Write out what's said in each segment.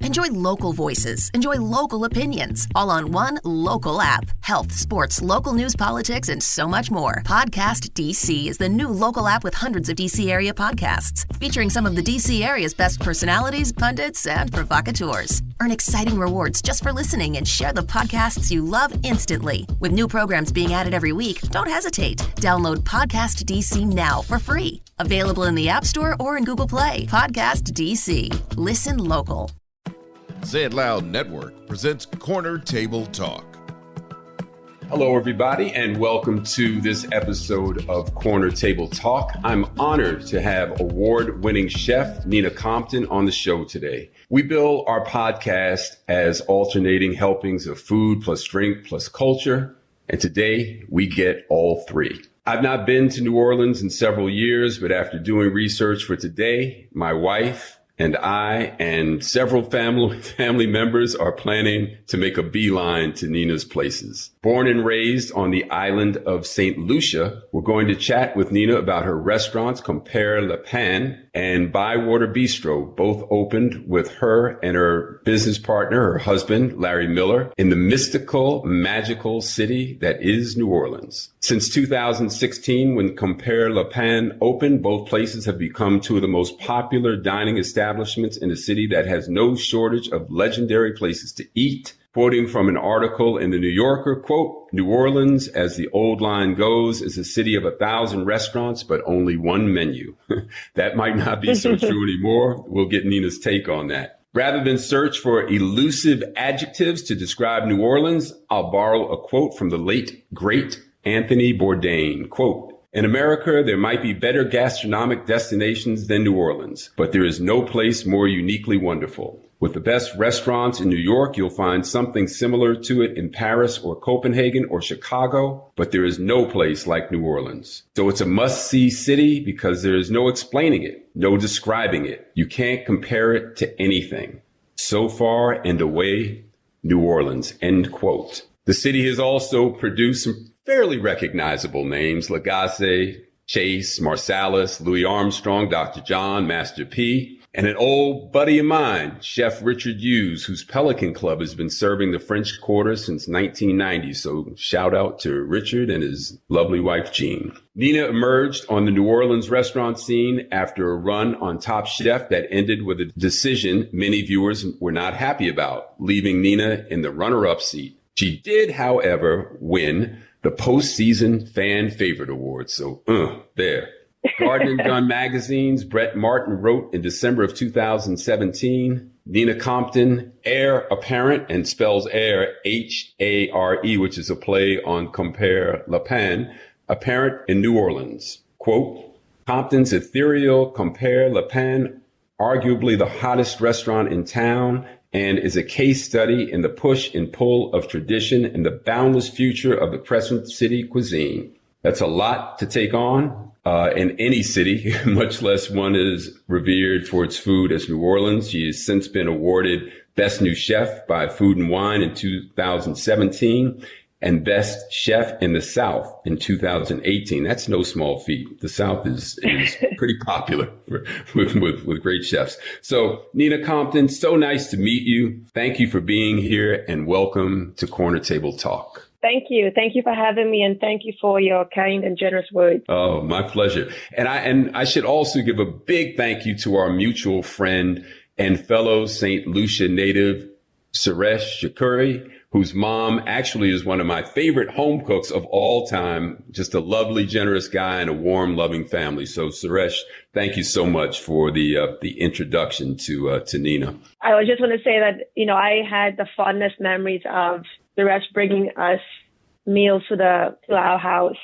Enjoy local voices. Enjoy local opinions. All on one local app. Health, sports, local news, politics, and so much more. Podcast DC is the new local app with hundreds of DC area podcasts, featuring some of the DC area's best personalities, pundits, and provocateurs. Earn exciting rewards just for listening and share the podcasts you love instantly. With new programs being added every week, don't hesitate. Download Podcast DC now for free. Available in the App Store or in Google Play. Podcast DC. Listen local. Say It Loud Network presents Corner Table Talk. Hello, everybody, and welcome to this episode of Corner Table Talk. I'm honored to have award-winning chef Nina Compton on the show today. We bill our podcast as alternating helpings of food plus drink plus culture, and today we get all three. I've not been to New Orleans in several years, but after doing research for today, my wife and I and several family members are planning to make a beeline to Nina's places. Born and raised on the island of St. Lucia, we're going to chat with Nina about her restaurants, Compère, Lapin, and Bywater Bistro, both opened with her and her business partner, her husband, Larry Miller, in the mystical, magical city that is New Orleans. Since 2016, when Compère Lapin opened, both places have become two of the most popular dining establishments in a city that has no shortage of legendary places to eat. Quoting from an article in the New Yorker, quote, New Orleans, as the old line goes, is a city of 1,000 restaurants, but only one menu. That might not be so true anymore. We'll get Nina's take on that. Rather than search for elusive adjectives to describe New Orleans, I'll borrow a quote from the late, great Anthony Bourdain, quote, in America, there might be better gastronomic destinations than New Orleans, but there is no place more uniquely wonderful. With the best restaurants in New York, you'll find something similar to it in Paris or Copenhagen or Chicago, but there is no place like New Orleans. So it's a must-see city because there is no explaining it, no describing it. You can't compare it to anything. So far and away, New Orleans, end quote. The city has also produced some fairly recognizable names: Lagasse, Chase, Marsalis, Louis Armstrong, Dr. John, Master P, and an old buddy of mine, Chef Richard Hughes, whose Pelican Club has been serving the French Quarter since 1990. So shout out to Richard and his lovely wife, Jean. Nina emerged on the New Orleans restaurant scene after a run on Top Chef that ended with a decision many viewers were not happy about, leaving Nina in the runner-up seat. She did, however, win the postseason fan favorite award. So, there. Garden and Gun magazine's Brett Martin wrote in December of 2017, Nina Compton, heir apparent, and spells heir H-A-R-E, which is a play on Compère Lapin, apparent in New Orleans. Quote, Compton's ethereal Compère Lapin, arguably the hottest restaurant in town, and is a case study in the push and pull of tradition and the boundless future of the Crescent City cuisine. That's a lot to take on in any city, much less one as revered for its food as New Orleans. She has since been awarded Best New Chef by Food and Wine in 2017 and Best Chef in the South in 2018. That's no small feat. The South is pretty popular with great chefs. So Nina Compton, so nice to meet you. Thank you for being here and welcome to Corner Table Talk. Thank you. Thank you for having me, and thank you for your kind and generous words. Oh, my pleasure. And I should also give a big thank you to our mutual friend and fellow St. Lucia native, Suresh Shakuri, whose mom actually is one of my favorite home cooks of all time. Just a lovely, generous guy and a warm, loving family. So Suresh, thank you so much for the introduction to Nina. I was just going to say that, I had the fondest memories of Suresh bringing us meals to our house.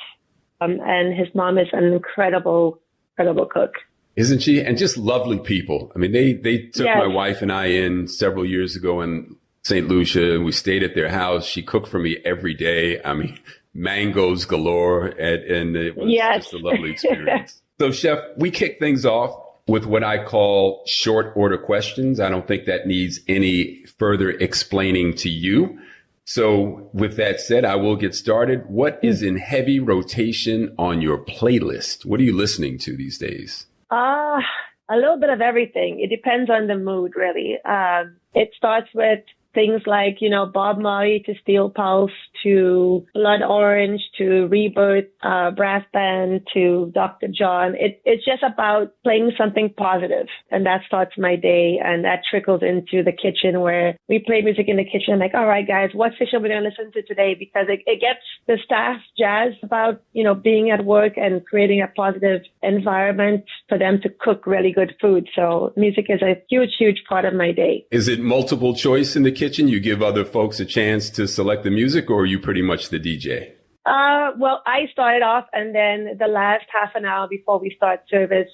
And his mom is an incredible cook. Isn't she? And just lovely people. I mean, they took my wife and I in several years ago in St. Lucia, and we stayed at their house. She cooked for me every day. I mean, mangoes galore, and it was just a lovely experience. So, Chef, we kick things off with what I call short order questions. I don't think that needs any further explaining to you. So with that said, I will get started. What is in heavy rotation on your playlist? What are you listening to these days? A little bit of everything. It depends on the mood, really. It starts with things like, Bob Marley to Steel Pulse to Blood Orange to Rebirth, Brass Band to Dr. John. It's just about playing something positive. And that starts my day. And that trickles into the kitchen where we play music in the kitchen. I'm like, all right, guys, what fish are we going to listen to today? Because it gets the staff jazzed about, being at work and creating a positive environment for them to cook really good food. So music is a huge, huge part of my day. Is it multiple choice in the kitchen? You give other folks a chance to select the music, or are you pretty much the DJ? Well, I started off, and then the last half an hour before we start service,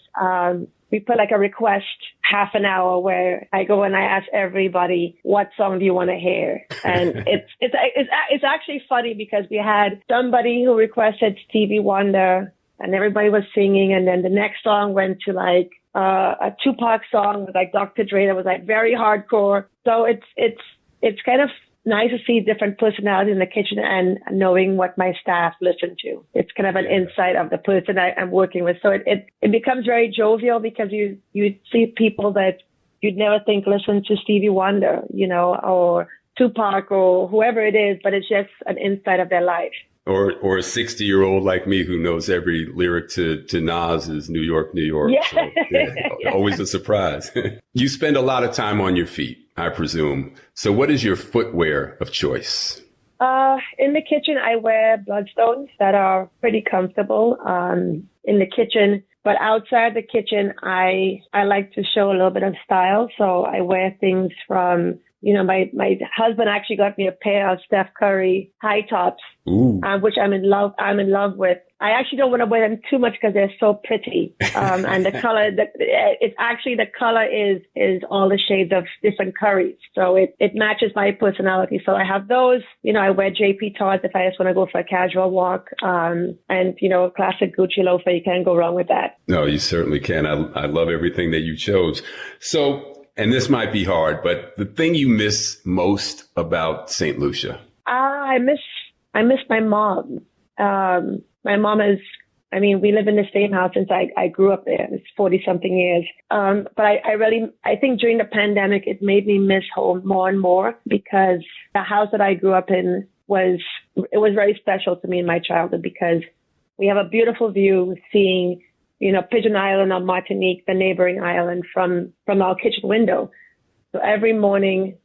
we put like a request half an hour where I go and I ask everybody, what song do you want to hear? And it's actually funny because we had somebody who requested Stevie Wonder and everybody was singing. And then the next song went to like a Tupac song with like Dr. Dre that was like very hardcore. So it's kind of nice to see different personalities in the kitchen and knowing what my staff listen to. It's kind of an insight of the person I'm working with. So it becomes very jovial because you see people that you'd never think listen to Stevie Wonder, or Tupac or whoever it is, but it's just an insight of their life. Or a 60-year-old like me who knows every lyric to Nas's New York, New York. Yeah. So, always a surprise. You spend a lot of time on your feet, I presume. So what is your footwear of choice? In the kitchen, I wear Bloodstones that are pretty comfortable in the kitchen. But outside the kitchen, I like to show a little bit of style. So I wear things from... my husband actually got me a pair of Steph Curry high tops, which I'm in love with. I actually don't want to wear them too much because they're so pretty. And the color, the color is all the shades of different curries. So it matches my personality. So I have those, I wear JP Tods if I just want to go for a casual walk. And, a classic Gucci loafer, you can't go wrong with that. No, you certainly can. I love everything that you chose. So, and this might be hard, but the thing you miss most about St. Lucia? I miss my mom. My mom we live in the same house since I grew up there. It's 40 something years. But I think during the pandemic, it made me miss home more and more because the house that I grew up in was very special to me in my childhood because we have a beautiful view seeing, Pigeon Island on Martinique, the neighboring island from our kitchen window. So every morning,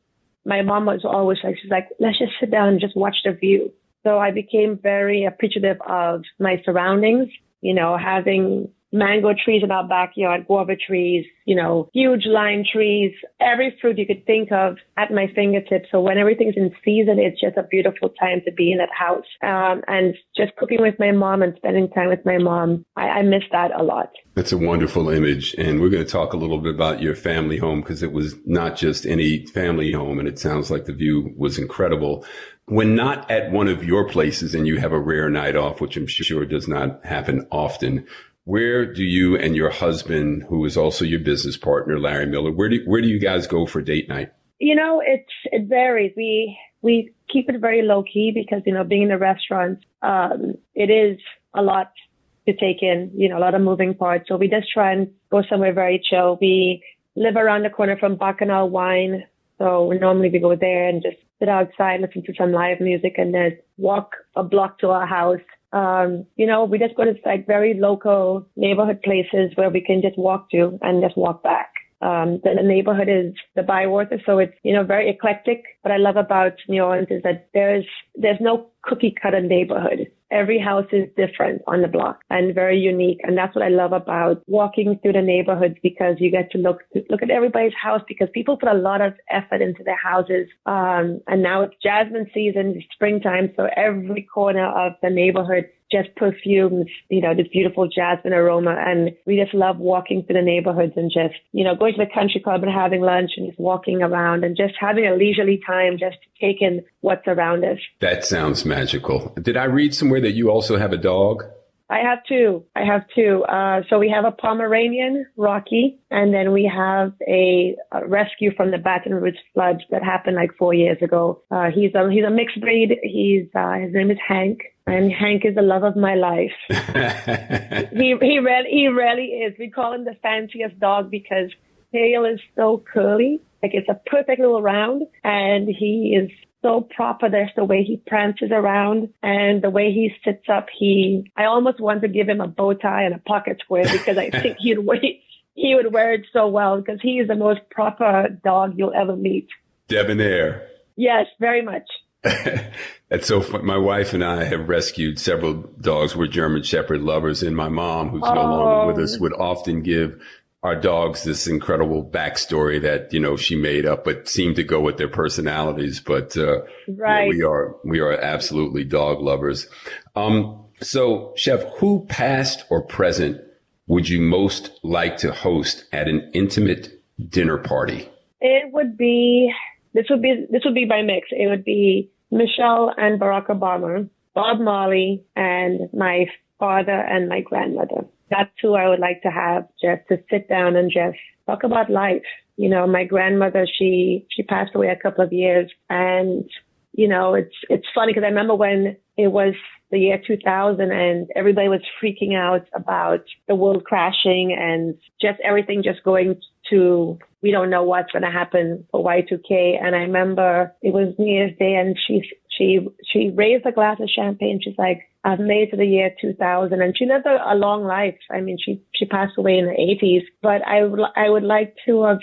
my mom was always like, she's like, let's just sit down and just watch the view. So I became very appreciative of my surroundings, having mango trees in our backyard, guava trees, huge lime trees, every fruit you could think of at my fingertips. So when everything's in season, it's just a beautiful time to be in that house. And just cooking with my mom and spending time with my mom, I miss that a lot. That's a wonderful image. And we're going to talk a little bit about your family home because it was not just any family home. And it sounds like the view was incredible. When not at one of your places and you have a rare night off, which I'm sure does not happen often, where do you and your husband, who is also your business partner, Larry Miller, where do you guys go for date night? It varies. We keep it very low key because, being in the restaurant, it is a lot to take in, a lot of moving parts. So we just try and go somewhere very chill. We live around the corner from Bacchanal Wine. So normally we go there and just sit outside, listen to some live music and then walk a block to our house. We just go to like very local neighborhood places where we can just walk to and just walk back. The neighborhood is the Bywater, so it's, very eclectic. What I love about New Orleans is that there's no cookie cutter neighborhood. Every house is different on the block and very unique. And that's what I love about walking through the neighborhoods because you get to look at everybody's house because people put a lot of effort into their houses. And now it's jasmine season, it's springtime. So every corner of the neighborhood just perfumes, this beautiful jasmine aroma. And we just love walking through the neighborhoods and just, going to the country club and having lunch and just walking around and just having a leisurely time just to take in what's around us. That sounds magical. Did I read somewhere that you also have a dog? I have two. So we have a Pomeranian, Rocky, and then we have a rescue from the Baton Rouge floods that happened like 4 years ago. He's a mixed breed. His name is Hank. And Hank is the love of my life. He really is. We call him the fanciest dog because tail is so curly. Like it's a perfect little round, and he is so proper. There's the way he prances around and the way he sits up. I almost want to give him a bow tie and a pocket square because I think he would wear it so well because he is the most proper dog you'll ever meet. Debonair. Yes, very much. That's so fun. My wife and I have rescued several dogs. We're German Shepherd lovers, and my mom, who's no longer with us, would often give our dogs this incredible backstory that, she made up, but seemed to go with their personalities. But right. We are absolutely dog lovers. So, Chef, who past or present would you most like to host at an intimate dinner party? It would be this would be by mix. It would be Michelle and Barack Obama, Bob Marley, and my father and my grandmother. That's who I would like to have, just to sit down and just talk about life. My grandmother, she passed away a couple of years, and it's funny because I remember when it was the year 2000 and everybody was freaking out about the world crashing and just everything just going to, we don't know what's going to happen for Y2K. And I remember it was New Year's Day, and she raised a glass of champagne. She's like, I've made it to the year 2000. And she lived a long life. I mean, she passed away in the 80s, but I would like to have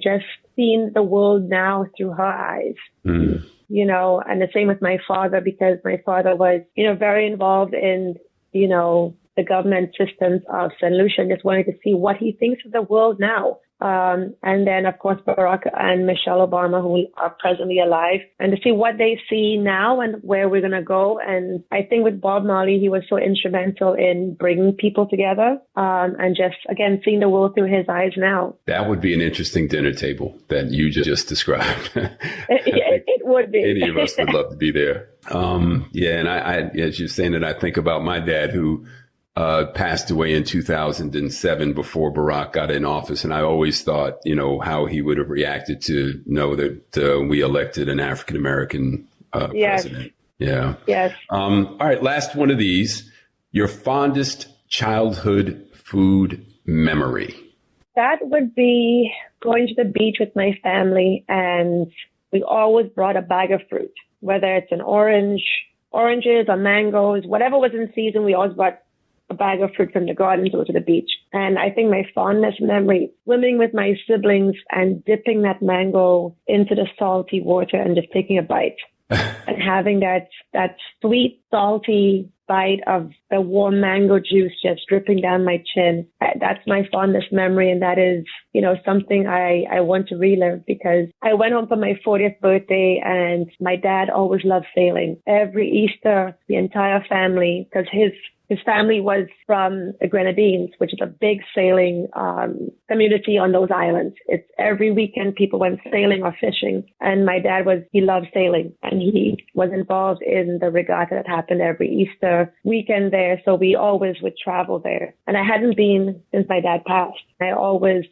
just seen the world now through her eyes. Mm. And the same with my father, because my father was, very involved in, the government systems of St. Lucia, and just wanted to see what he thinks of the world now. And then, of course, Barack and Michelle Obama, who are presently alive, and to see what they see now and where we're going to go. And I think with Bob Marley, he was so instrumental in bringing people together, and just, again, seeing the world through his eyes now. That would be an interesting dinner table that you just described. It would be. Any of us would love to be there. And I, as you're saying it, I think about my dad, who passed away in 2007 before Barack got in office. And I always thought, how he would have reacted to know that we elected an African-American president. Yeah. Yes. All right. Last one of these. Your fondest childhood food memory. That would be going to the beach with my family, and we always brought a bag of fruit, whether it's oranges or mangoes, whatever was in season. We always brought a bag of fruit from the garden to go to the beach. And I think my fondest memory, swimming with my siblings and dipping that mango into the salty water and just taking a bite and having that sweet, salty bite of the warm mango juice just dripping down my chin. That's my fondest memory. And that is, something I want to relive, because I went home for my 40th birthday, and my dad always loved sailing. Every Easter, the entire family, because his family was from the Grenadines, which is a big sailing community on those islands. It's every weekend people went sailing or fishing. And my dad he loved sailing, and he was involved in the regatta that happened every Easter weekend there. So we always would travel there. And I hadn't been since my dad passed. I always,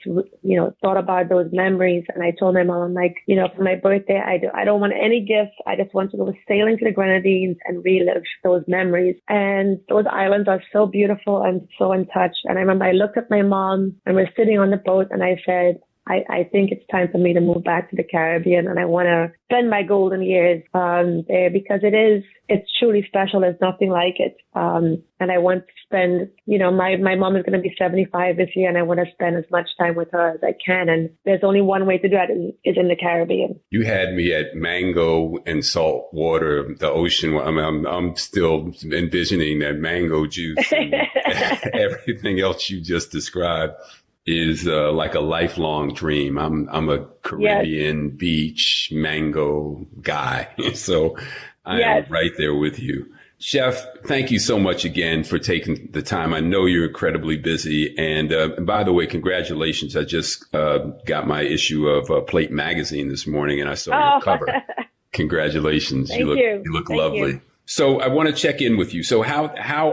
thought about those memories. And I told my mom, for my birthday, I don't want any gifts. I just want to go sailing to the Grenadines and relive those memories. And those islands are so beautiful and so untouched. And I remember I looked at my mom, and we're sitting on the boat, and I said, I think it's time for me to move back to the Caribbean, and I want to spend my golden years there, because it's truly special. There's nothing like it. And I want to spend, my mom is going to be 75 this year, and I want to spend as much time with her as I can. And there's only one way to do that, is in the Caribbean. You had me at mango and salt water, the ocean. I'm still envisioning that mango juice and everything else you just described is like a lifelong dream. I'm a Caribbean beach mango guy. So I am right there with you. Chef, thank you so much again for taking the time. I know you're incredibly busy. And by the way, congratulations. I just got my issue of Plate magazine this morning, and I saw your cover. Congratulations. Thank you. You look Thank lovely. You. So I want to check in with you. So how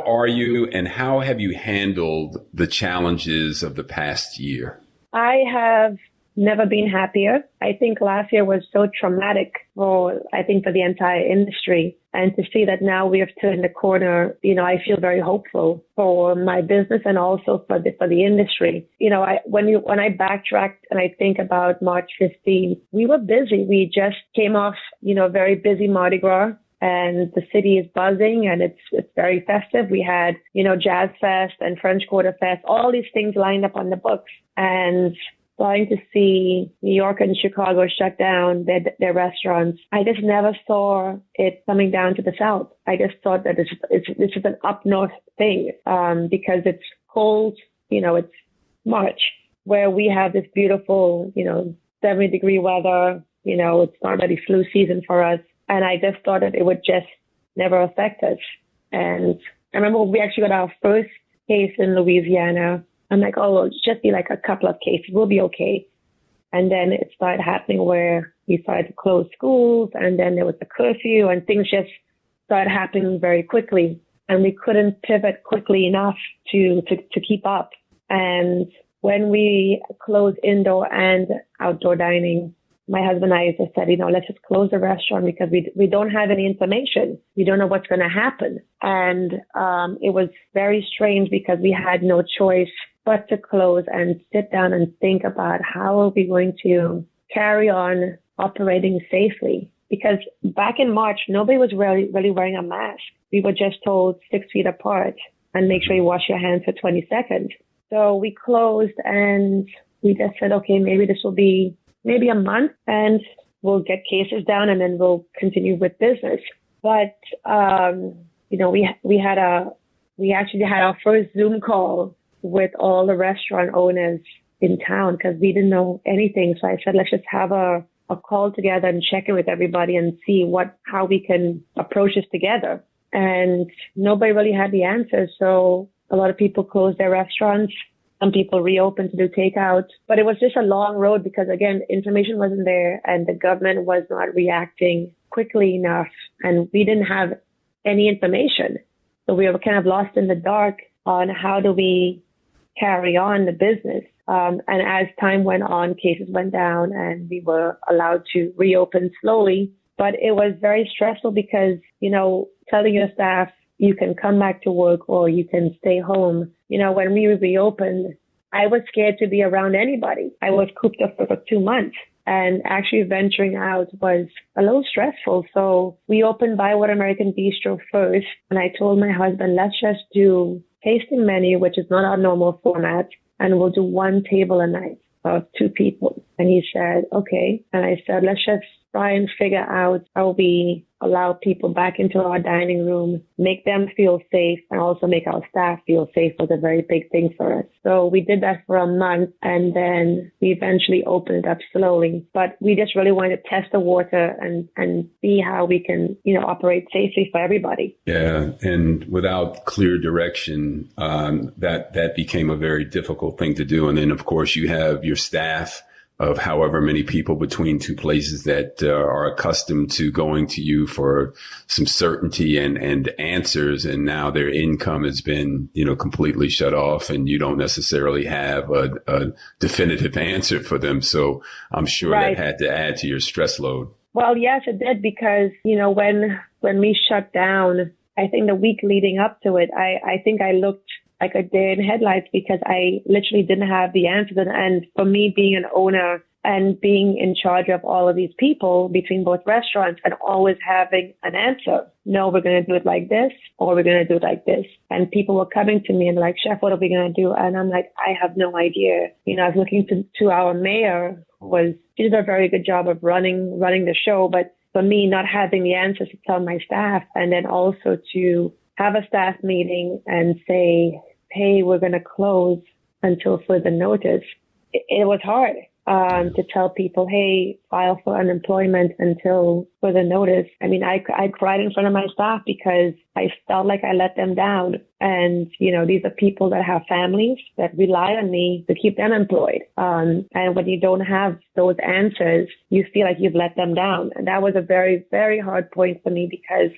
are you, and how have you handled the challenges of the past year? I have never been happier. I think last year was so traumatic for the entire industry. And to see that now we have turned the corner, I feel very hopeful for my business and also for the industry. When I backtracked and I think about March 15th, we were busy. We just came off, a very busy Mardi Gras. And the city is buzzing and it's very festive. We had, Jazz Fest and French Quarter Fest, all these things lined up on the books. And starting to see New York and Chicago shut down their restaurants, I just never saw it coming down to the South. I just thought that this is an up north thing, because it's cold, it's March, where we have this beautiful, 70-degree weather, it's not really flu season for us. And I just thought that it would just never affect us. And I remember we actually got our first case in Louisiana. I'm like, oh, it'll just be like a couple of cases. We'll be okay. And then it started happening where we started to close schools, and then there was a curfew, and things just started happening very quickly. And we couldn't pivot quickly enough to keep up. And when we closed indoor and outdoor dining, my husband and I just said, let's just close the restaurant because we don't have any information. We don't know what's going to happen. And it was very strange because we had no choice but to close and sit down and think about how are we going to carry on operating safely. Because back in March, nobody was really wearing a mask. We were just told 6 feet apart and make sure you wash your hands for 20 seconds. So we closed and we just said, okay, maybe this will be maybe a month and we'll get cases down and then we'll continue with business. But, we actually had our first Zoom call with all the restaurant owners in town because we didn't know anything. So I said, let's just have a call together and check in with everybody and see how we can approach this together. And nobody really had the answers. So a lot of people closed their restaurants. Some people reopened to do takeout, but it was just a long road because, again, information wasn't there and the government was not reacting quickly enough and we didn't have any information. So we were kind of lost in the dark on how do we carry on the business. And as time went on, cases went down and we were allowed to reopen slowly. But it was very stressful because, telling your staff, you can come back to work or you can stay home. When we reopened, I was scared to be around anybody. I was cooped up for 2 months and actually venturing out was a little stressful. So we opened Bywater American Bistro first. And I told my husband, let's just do tasting menu, which is not our normal format. And we'll do 1 table a night of 2 people. And he said, okay. And I said, let's just try and figure out how we allow people back into our dining room, make them feel safe, and also make our staff feel safe was a very big thing for us. So we did that for a month, and then we eventually opened it up slowly. But we just really wanted to test the water and see how we can, operate safely for everybody. Yeah, and without clear direction, that became a very difficult thing to do. And then, of course, you have your staff of however many people between 2 places that are accustomed to going to you for some certainty and answers. And now their income has been, completely shut off and you don't necessarily have a definitive answer for them. So I'm sure Right. that had to add to your stress load. Well, yes, it did because, when we shut down, I think the week leading up to it, I think I looked like a deer in headlights because I literally didn't have the answers. And for me, being an owner and being in charge of all of these people between both restaurants and always having an answer, no, we're going to do it like this, or we're going to do it like this. And people were coming to me and like, Chef, what are we going to do? And I'm like, I have no idea. I was looking to our mayor, she did a very good job of running the show. But for me, not having the answers to tell my staff and then also to have a staff meeting and say, hey, we're going to close until further notice. It was hard to tell people, hey, file for unemployment until further notice. I mean, I cried in front of my staff because I felt like I let them down. And, these are people that have families that rely on me to keep them employed. And when you don't have those answers, you feel like you've let them down. And that was a very, very hard point for me because,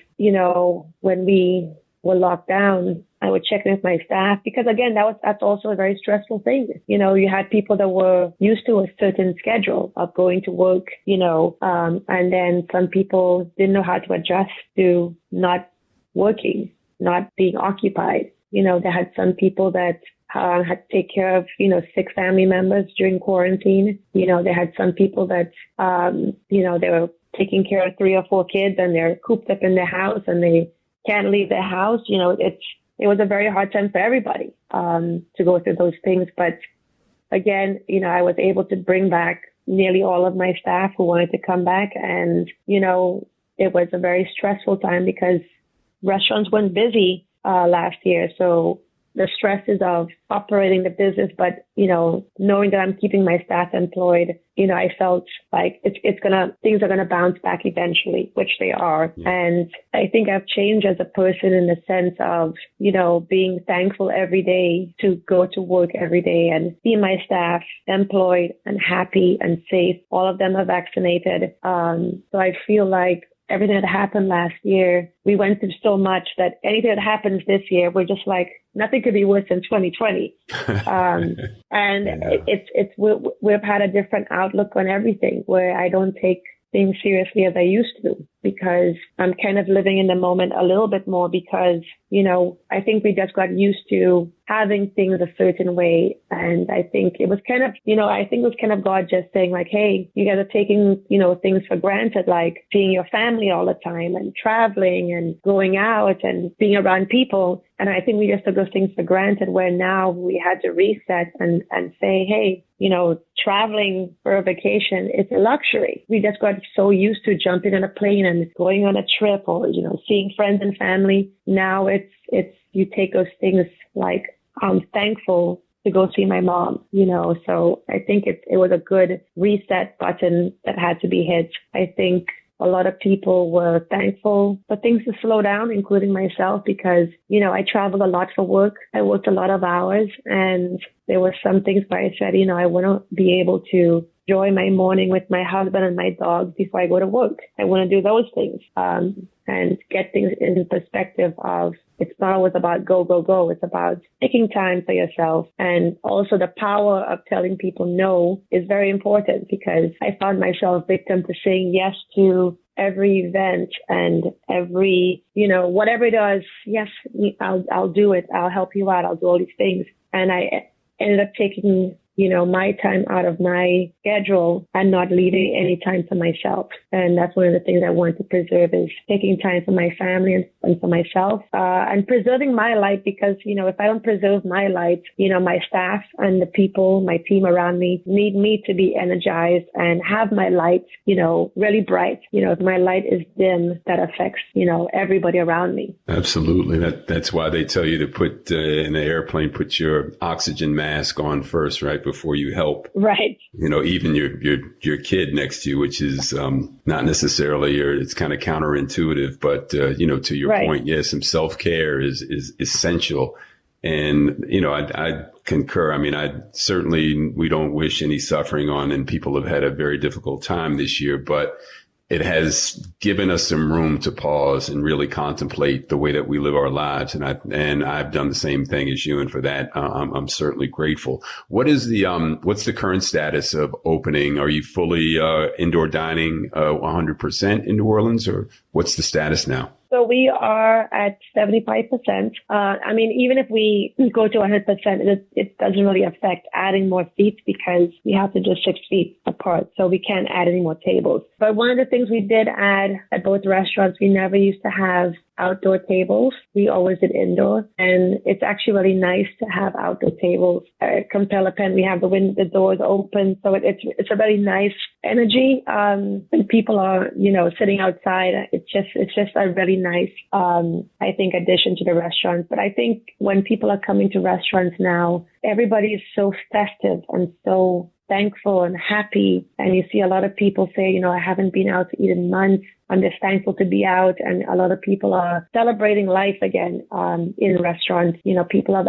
when we were locked down, I would check in with my staff because again, that's also a very stressful thing. You know, you had people that were used to a certain schedule of going to work, and then some people didn't know how to adjust to not working, not being occupied. You know, they had some people that had to take care of, 6 family members during quarantine. You know, they had some people that, they were taking care of 3 or 4 kids and they're cooped up in their house and they can't leave their house. You know, it was a very hard time for everybody, to go through those things. But again, I was able to bring back nearly all of my staff who wanted to come back. And, it was a very stressful time because restaurants weren't busy, last year. So the stresses of operating the business, but, knowing that I'm keeping my staff employed, I felt like things are going to bounce back eventually, which they are. Yeah. And I think I've changed as a person in the sense of, being thankful every day to go to work every day and see my staff employed and happy and safe. All of them are vaccinated. So I feel like everything that happened last year, we went through so much that anything that happens this year, we're just like, nothing could be worse than 2020. And yeah. We've had a different outlook on everything where I don't take things seriously as I used to because I'm kind of living in the moment a little bit more because, I think we just got used to having things a certain way. And I think it was kind of God just saying like, hey, you guys are taking, things for granted, like seeing your family all the time and traveling and going out and being around people. And I think we just took those things for granted where now we had to reset and say, hey, traveling for a vacation is a luxury. We just got so used to jumping on a plane and going on a trip or, seeing friends and family. Now it's you take those things like, I'm thankful to go see my mom, so I think it was a good reset button that had to be hit. I think a lot of people were thankful for things to slow down, including myself, because, I traveled a lot for work. I worked a lot of hours and there were some things where I said, I want to be able to enjoy my morning with my husband and my dogs before I go to work. I want to do those things, and get things in perspective of it's not always about go, go, go. It's about taking time for yourself. And also the power of telling people no is very important because I found myself victim to saying yes to every event and every, whatever it is. Yes, I'll do it. I'll help you out. I'll do all these things. And I ended up taking my time out of my schedule and not leaving any time for myself. And that's one of the things I want to preserve is taking time for my family and for myself, and preserving my light because, if I don't preserve my light, my staff and the people, my team around me need me to be energized and have my light, really bright. If my light is dim, that affects, everybody around me. Absolutely. That's why they tell you to put in an airplane, put your oxygen mask on first, right? Before you help, right? Even your kid next to you, which is not necessarily it's kind of counterintuitive, but to your right. point, yes, some self-care is essential. And I concur. I mean, we don't wish any suffering on, and people have had a very difficult time this year, but it has given us some room to pause and really contemplate the way that we live our lives. And I've done the same thing as you. And for that, I'm certainly grateful. What's the current status of opening? Are you fully, indoor dining, 100% in New Orleans, or what's the status now? So we are at 75%. Even if we go to 100%, it doesn't really affect adding more seats because we have to do 6 feet apart. So we can't add any more tables. But one of the things we did add at both restaurants, we never used to have outdoor tables. We always did indoor. And it's actually really nice to have outdoor tables. Compère, Lapin, we have the doors open. So it's a very nice energy. When people are, sitting outside, it's just a really nice, I think, addition to the restaurants. But I think when people are coming to restaurants now, everybody is so festive and so thankful and happy. And you see a lot of people say, I haven't been out to eat in months. I'm just thankful to be out. And a lot of people are celebrating life again, in restaurants. People have,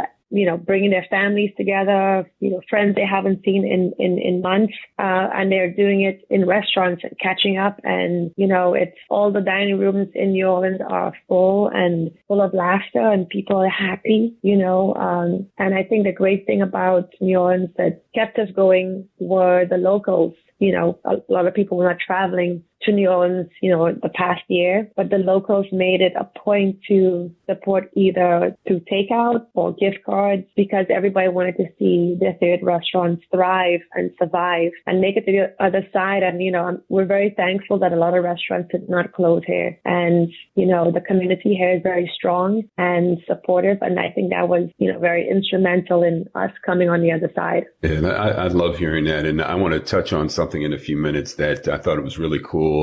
bringing their families together, friends they haven't seen in months. And they're doing it in restaurants and catching up. And, it's all the dining rooms in New Orleans are full and full of laughter and people are happy, and I think the great thing about New Orleans that kept us going were the locals. A lot of people were not traveling to New Orleans, the past year, but the locals made it a point to support either through takeout or gift cards because everybody wanted to see their favorite restaurants thrive and survive and make it to the other side. And, we're very thankful that a lot of restaurants did not close here. And, the community here is very strong and supportive. And I think that was, very instrumental in us coming on the other side. Yeah, I love hearing that. And I want to touch on something in a few minutes that I thought it was really cool.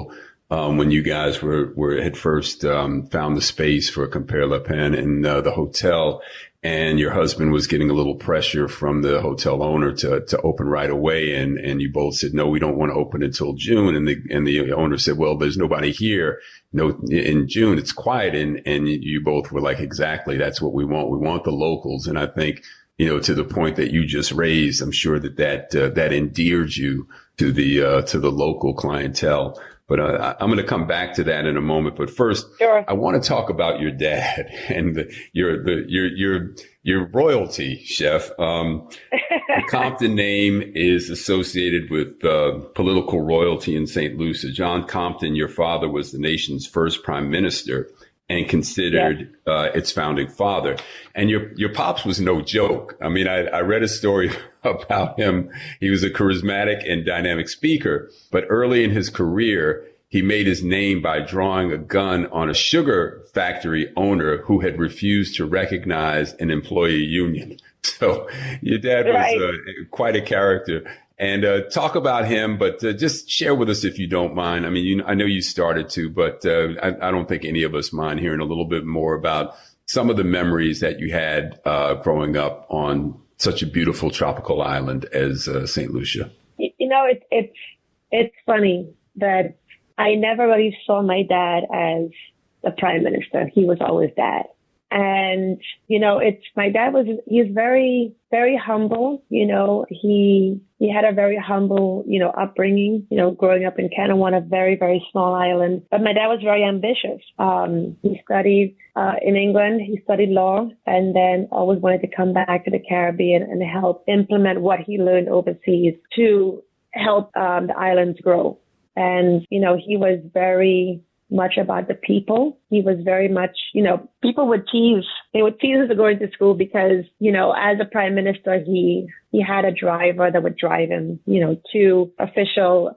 When you guys had first found the space for Compère Lapin in the hotel, and your husband was getting a little pressure from the hotel owner to open right away, and you both said no, we don't want to open until June, and the owner said, well, there's nobody here. No, in June it's quiet, and you both were like, exactly, that's what we want. We want the locals, and I think to the point that you just raised, I'm sure that endeared you to the local clientele. But I'm going to come back to that in a moment. But first, sure. I want to talk about your dad and your royalty, chef. The Compton name is associated with political royalty in St. Lucia. John Compton, your father, was the nation's first prime minister and considered its founding father. And your pops was no joke. I mean, I read a story about him. He was a charismatic and dynamic speaker, but early in his career, he made his name by drawing a gun on a sugar factory owner who had refused to recognize an employee union. So your dad was quite a character. And talk about him, but just share with us if you don't mind. I mean, I know you started to, but I don't think any of us mind hearing a little bit more about some of the memories that you had growing up on such a beautiful tropical island as St. Lucia. It's funny that I never really saw my dad as the prime minister. He was always dad. And, he's very, very humble. He had a very humble, upbringing, growing up in Canada, a very, very small island. But my dad was very ambitious. He studied in England. He studied law and then always wanted to come back to the Caribbean and help implement what he learned overseas to help the islands grow. And, he was very much about the people. He was very much, people would tease. They would tease us for going to school because, as a prime minister, he had a driver that would drive him, to official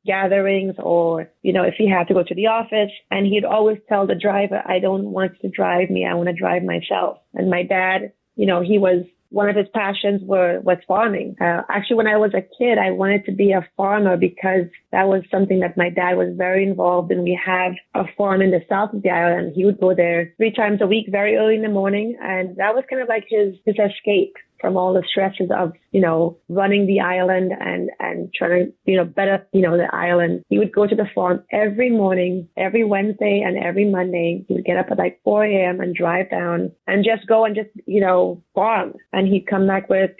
gatherings or, if he had to go to the office. And he'd always tell the driver, I don't want you to drive me. I want to drive myself. And my dad, one of his passions was farming. Actually, when I was a kid, I wanted to be a farmer because that was something that my dad was very involved in. We have a farm in the south of the island. He would go there 3 times a week, very early in the morning. And that was kind of like his escape from all the stresses of, running the island and trying to, better, the island. He would go to the farm every morning, every Wednesday and every Monday. He would get up at like 4 a.m. and drive down and just go and just, farm. And he'd come back with,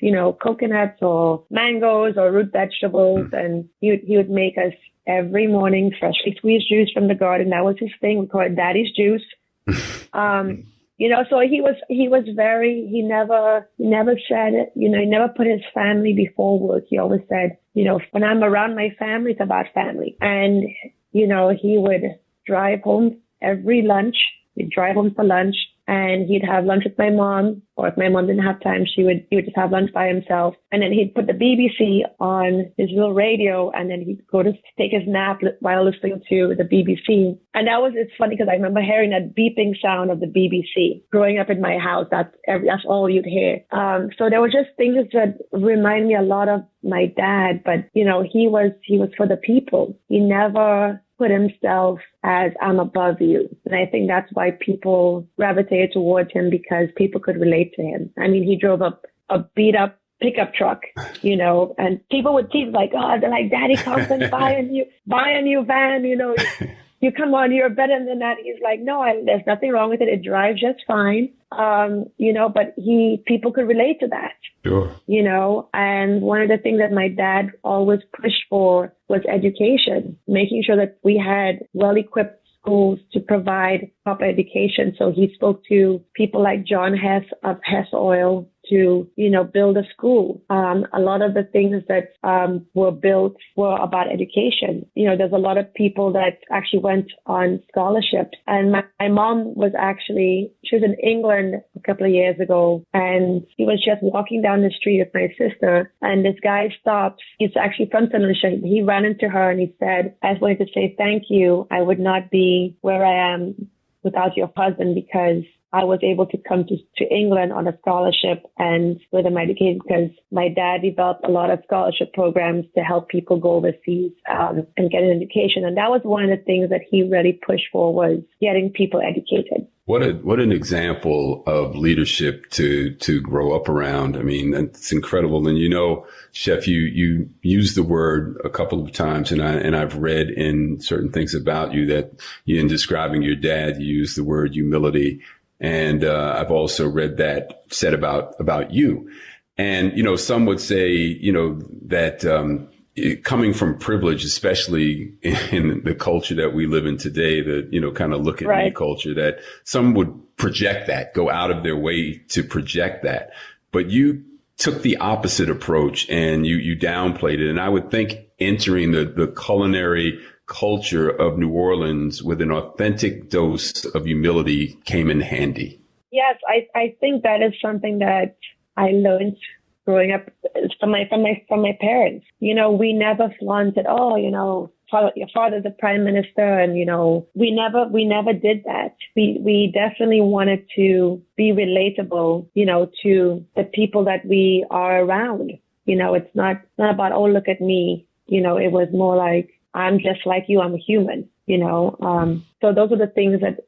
coconuts or mangoes or root vegetables. And he would make us every morning freshly squeezed juice from the garden. That was his thing. We call it Daddy's juice. So he was very, he never said it, he never put his family before work. He always said, when I'm around my family, it's about family. And, he would drive home every lunch. He'd drive home for lunch and he'd have lunch with my mom, or if my mom didn't have time, he would just have lunch by himself. And then he'd put the BBC on his little radio and then he'd go to take his nap while listening to the BBC. And it's funny because I remember hearing that beeping sound of the BBC growing up in my house. That's all you'd hear. So there were just things that remind me a lot of my dad, but he was for the people. He never put himself as I'm above you. And I think that's why people gravitated towards him, because people could relate to him. I mean, he drove a beat up pickup truck, and people would tease like, oh, they're like, Daddy Compton, buy a new van, you come on, you're better than that. He's like, no, there's nothing wrong with it. It drives just fine. But people could relate to that. Sure. And one of the things that my dad always pushed for was education, making sure that we had well-equipped schools to provide proper education. So he spoke to people like John Hess of Hess Oil to, build a school. A lot of the things that were built were about education. There's a lot of people that actually went on scholarships. And my mom she was in England a couple of years ago, and she was just walking down the street with my sister, and this guy stopped. He's actually from St. Lucia. He ran into her and he said, I just wanted to say thank you. I would not be where I am without your husband, because I was able to come to England on a scholarship and with my education, because my dad developed a lot of scholarship programs to help people go overseas and get an education. And that was one of the things that he really pushed for, was getting people educated. What an example of leadership to grow up around. I mean, it's incredible. And Chef, you used the word a couple of times, and I've read in certain things about you that in describing your dad, you used the word humility. And I've also read that said about you. And, some would say, that coming from privilege, especially in the culture that we live in today, the, kind of look at me culture, that some would project that, go out of their way to project that. But you took the opposite approach and you downplayed it. And I would think entering the culinary culture of New Orleans with an authentic dose of humility came in handy. Yes, I think that is something that I learned growing up from my parents. We never flaunted, your father's the prime minister, and we never did that. We definitely wanted to be relatable, to the people that we are around. It's not about, oh, look at me. It was more like, I'm just like you. I'm a human, So those are the things that,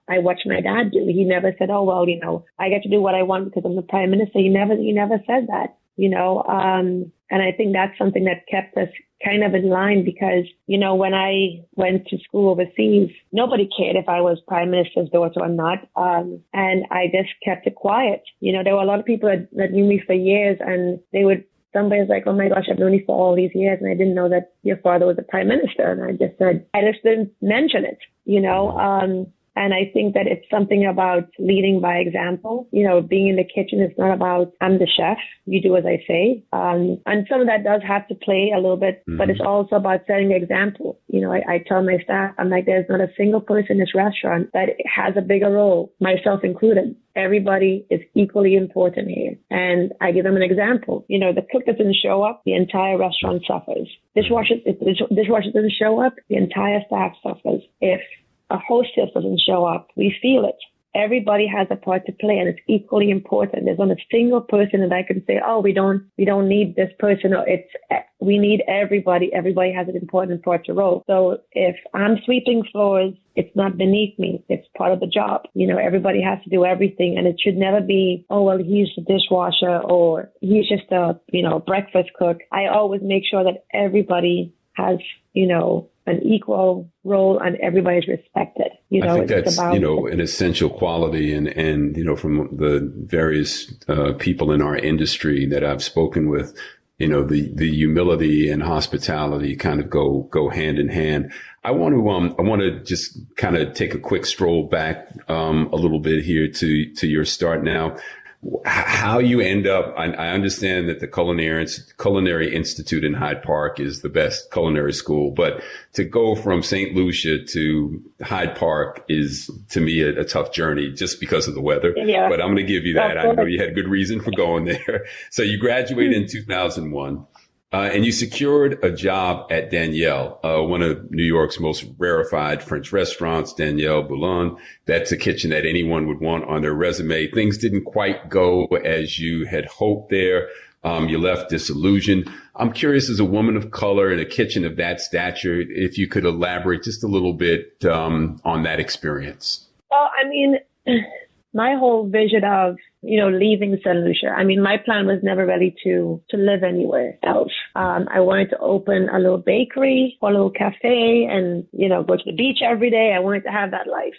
I watched my dad do. He never said, oh, well, I get to do what I want because I'm the prime minister. He never said that, and I think that's something that kept us kind of in line, because, when I went to school overseas, nobody cared if I was prime minister's daughter or not. And I just kept it quiet. There were a lot of people that knew me for years, and somebody's like, oh my gosh, I've known you for all these years, and I didn't know that your father was the prime minister. And I just didn't mention it, And I think that it's something about leading by example. Being in the kitchen is not about, I'm the chef, you do as I say. And some of that does have to play a little bit, but it's also about setting the example. I tell my staff, I'm like, there's not a single person in this restaurant that has a bigger role, myself included. Everybody is equally important here. And I give them an example. The cook doesn't show up, the entire restaurant suffers. If the dishwasher doesn't show up, the entire staff suffers. If a hostess doesn't show up, we feel it. Everybody has a part to play, and it's equally important. There's not a single person that I can say, oh, we don't need this person, or we need everybody. Everybody has an important part to roll. So if I'm sweeping floors, it's not beneath me. It's part of the job. Everybody has to do everything, and it should never be, oh, well, he's the dishwasher, or he's just a, breakfast cook. I always make sure that everybody has, an equal role, and everybody's respected. I think that's, an essential quality. And, from the various people in our industry that I've spoken with, the humility and hospitality kind of go hand in hand. I want to just kind of take a quick stroll back a little bit here to your start now. How you end up, I understand that the Culinary Institute in Hyde Park is the best culinary school, but to go from St. Lucia to Hyde Park is, to me, a tough journey just because of the weather. Yeah. But I'm going to give you that. I know you had good reason for going there. So you graduated in 2001. And you secured a job at Danielle, one of New York's most rarefied French restaurants, Danielle Boulogne. That's a kitchen that anyone would want on their resume. Things didn't quite go as you had hoped there. You left disillusioned. I'm curious, as a woman of color in a kitchen of that stature, if you could elaborate just a little bit on that experience. Well, my whole vision of, leaving St. Lucia, my plan was never really to live anywhere else. I wanted to open a little bakery or a little cafe and, go to the beach every day. I wanted to have that life.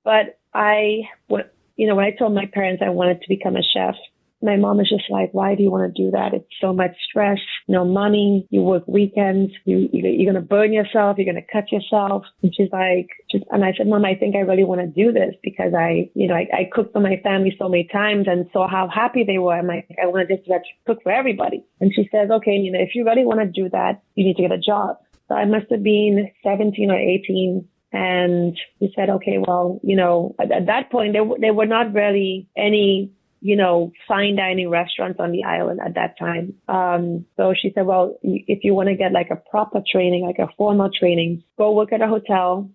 But when I told my parents I wanted to become a chef, my mom was just like, why do you want to do that? It's so much stress, no money. You work weekends. You're going to burn yourself. You're going to cut yourself. And she's like, and I said, Mom, I think I really want to do this because I cooked for my family so many times and saw how happy they were. I'm like, I want to just cook for everybody. And she says, okay, if you really want to do that, you need to get a job. So I must have been 17 or 18. And he said, okay, well, at that point, there were not really any fine dining restaurants on the island at that time. So she said, well, if you want to get like a proper training, like a formal training, go work at a hotel.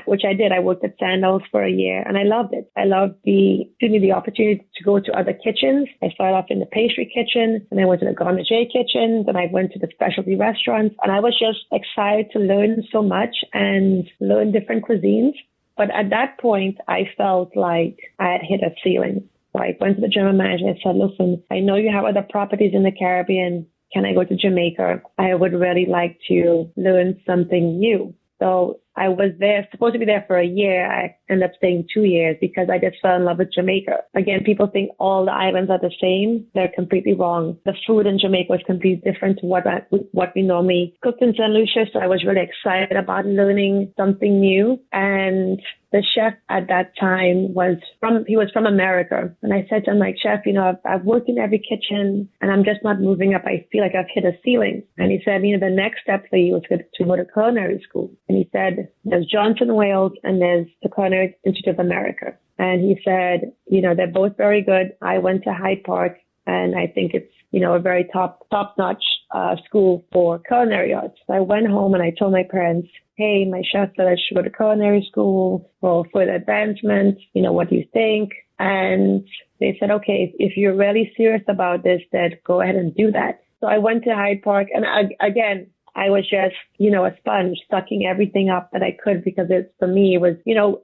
Which I did. I worked at Sandals for a year and I loved it. I loved the opportunity to go to other kitchens. I started off in the pastry kitchen and I went to the gourmet kitchen. Then I went to the specialty restaurants and I was just excited to learn so much and learn different cuisines. But at that point, I felt like I had hit a ceiling. So I went to the general manager and said, listen, I know you have other properties in the Caribbean. Can I go to Jamaica? I would really like to learn something new. So I was supposed to be there for a year. I ended up staying 2 years because I just fell in love with Jamaica. Again, people think all the islands are the same. They're completely wrong. The food in Jamaica was completely different to what we normally cooked in St. Lucia. So I was really excited about learning something new. And the chef at that time was from America. And I said to him, like, Chef, I've worked in every kitchen and I'm just not moving up. I feel like I've hit a ceiling. And he said, the next step for you is to go to culinary school. And he said, there's Johnson Wales and there's the Culinary Institute of America. And he said, they're both very good. I went to Hyde Park and I think it's, a very top-notch school for culinary arts. So I went home and I told my parents, hey, my chef said I should go to culinary school for further advancement. What do you think? And they said, okay, if you're really serious about this, then go ahead and do that. So I went to Hyde Park and again, I was just, a sponge, sucking everything up that I could because for me, it was,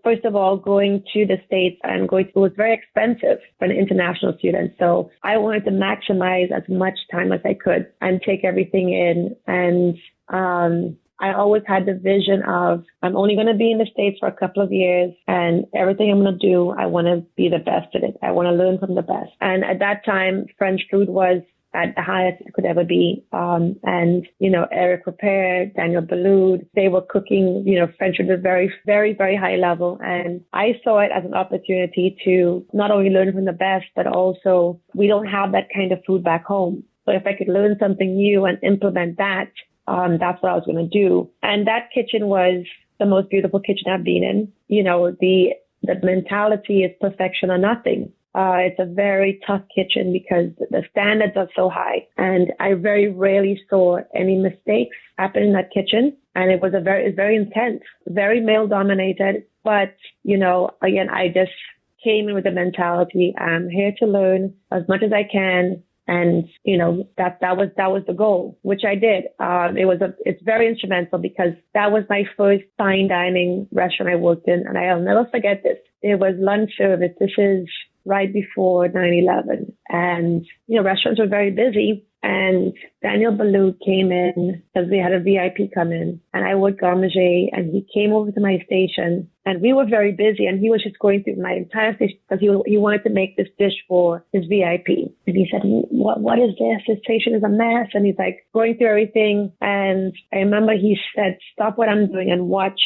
first of all, going to the States and it was very expensive for an international student. So I wanted to maximize as much time as I could and take everything in. And, I always had the vision of I'm only going to be in the States for a couple of years and everything I'm going to do, I want to be the best at it. I want to learn from the best. And at that time, French food was at the highest it could ever be. Eric Compère, Daniel Boulud, they were cooking, French food at a very, very, very high level. And I saw it as an opportunity to not only learn from the best, but also we don't have that kind of food back home. So if I could learn something new and implement that, that's what I was going to do. And that kitchen was the most beautiful kitchen I've been in. The mentality is perfection or nothing. It's a very tough kitchen because the standards are so high. And I very rarely saw any mistakes happen in that kitchen. And it was it's very intense, very male dominated. But, again, I just came in with the mentality, I'm here to learn as much as I can. And, that was the goal, which I did. It's very instrumental because that was my first fine dining restaurant I worked in. And I'll never forget this. It was lunch service. This is right before 9/11. And, restaurants were very busy. And Daniel Boulud came in because we had a VIP come in and I worked gourmet and he came over to my station and we were very busy and he was just going through my entire station because he wanted to make this dish for his VIP. And he said, what is this? This station is a mess. And he's like going through everything. And I remember he said, stop what I'm doing and watch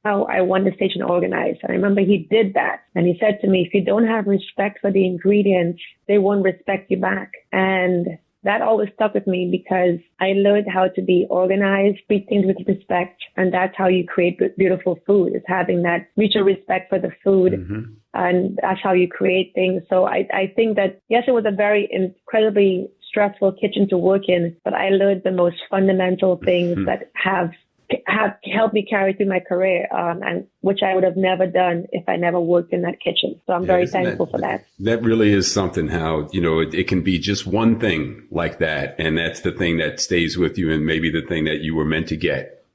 how I want the station organized. And I remember he did that. And he said to me, if you don't have respect for the ingredients, they won't respect you back. And that always stuck with me because I learned how to be organized, treat things with respect, and that's how you create beautiful food, is having that mutual respect for the food, and that's how you create things. So I think that, yes, it was a very incredibly stressful kitchen to work in, but I learned the most fundamental things that have helped me carry through my career, and which I would have never done if I never worked in that kitchen. So I'm very thankful for that. That really is something, how, it can be just one thing like that. And that's the thing that stays with you and maybe the thing that you were meant to get,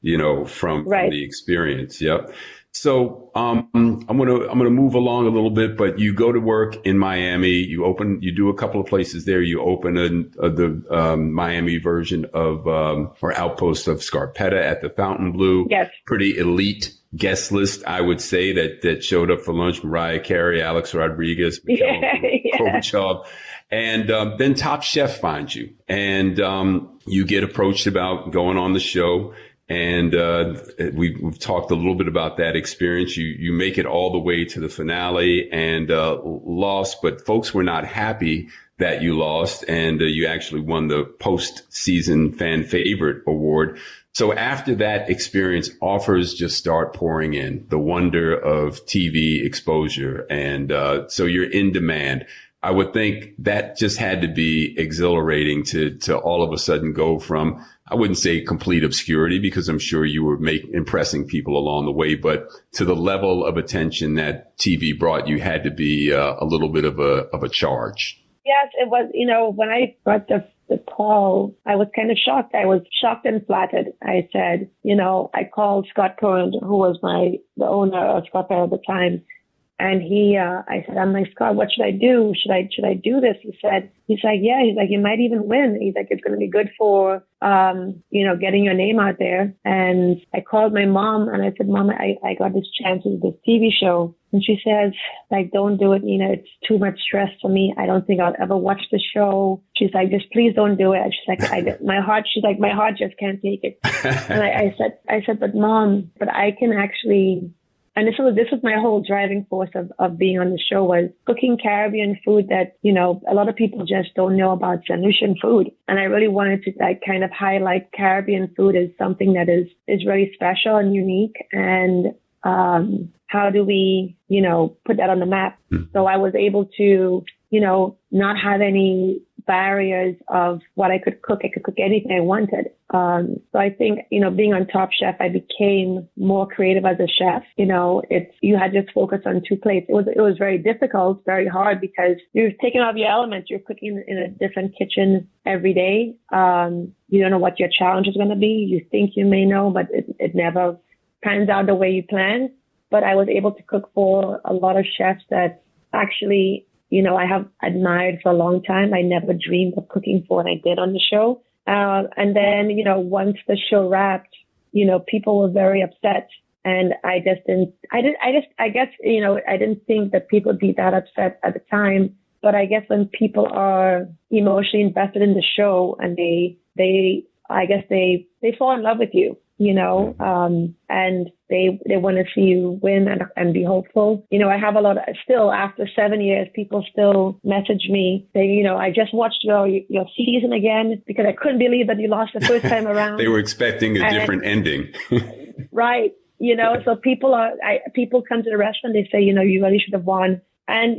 from the experience. Yep. So I'm gonna move along a little bit, but you go to work in Miami. You do a couple of places there. You open the Miami version of or outpost of Scarpetta at the Fontainebleau. Yes, pretty elite guest list, I would say, that showed up for lunch. Mariah Carey, Alex Rodriguez, Mikhail Gorbachev. And then Top Chef finds you, and you get approached about going on the show. And we've talked a little bit about that experience. You make it all the way to the finale and lost, but folks were not happy that you lost, and you actually won the post-season fan favorite award. So after that experience, offers just start pouring in, the wonder of TV exposure, and so you're in demand. I would think that just had to be exhilarating to all of a sudden go from, I wouldn't say complete obscurity, because I'm sure you were impressing people along the way, but to the level of attention that TV brought you had to be a little bit of a charge. Yes, it was. When I got the call, I was kind of shocked. I was shocked and flattered. I said, I called Scott Cohen, who was the owner of Compère at the time. And I said, I'm like, Scott, what should I do? Should I do this? He's like, yeah. He's like, you might even win. He's like, it's going to be good for, getting your name out there. And I called my mom and I said, Mom, I got this chance with this TV show. And she says, like, don't do it. It's too much stress for me. I don't think I'll ever watch the show. She's like, just please don't do it. She's like, my heart just can't take it. And I said, but Mom, I can actually. And this was my whole driving force of being on the show, was cooking Caribbean food that, a lot of people just don't know about St. Lucian food. And I really wanted to kind of highlight Caribbean food as something that is really special and unique. And how do we, put that on the map? So I was able to, not have any barriers of what I could cook. I could cook anything I wanted. So I think, being on Top Chef, I became more creative as a chef. You had to focus on two plates. It was very difficult, very hard, because you're taking off your element. You're cooking in a different kitchen every day. You don't know what your challenge is going to be. You think you may know, but it never pans out the way you plan. But I was able to cook for a lot of chefs that actually, I have admired for a long time. I never dreamed of cooking for, and I did on the show. And then, once the show wrapped, people were very upset. And I guess, I didn't think that people would be that upset at the time. But I guess when people are emotionally invested in the show and they fall in love with you, and they want to see you win and be hopeful. I have a lot of, still after 7 years, people still message me saying, I just watched your season again because I couldn't believe that you lost the first time around. They were expecting a different ending. Right. So people come to the restaurant, they say, you really should have won. And,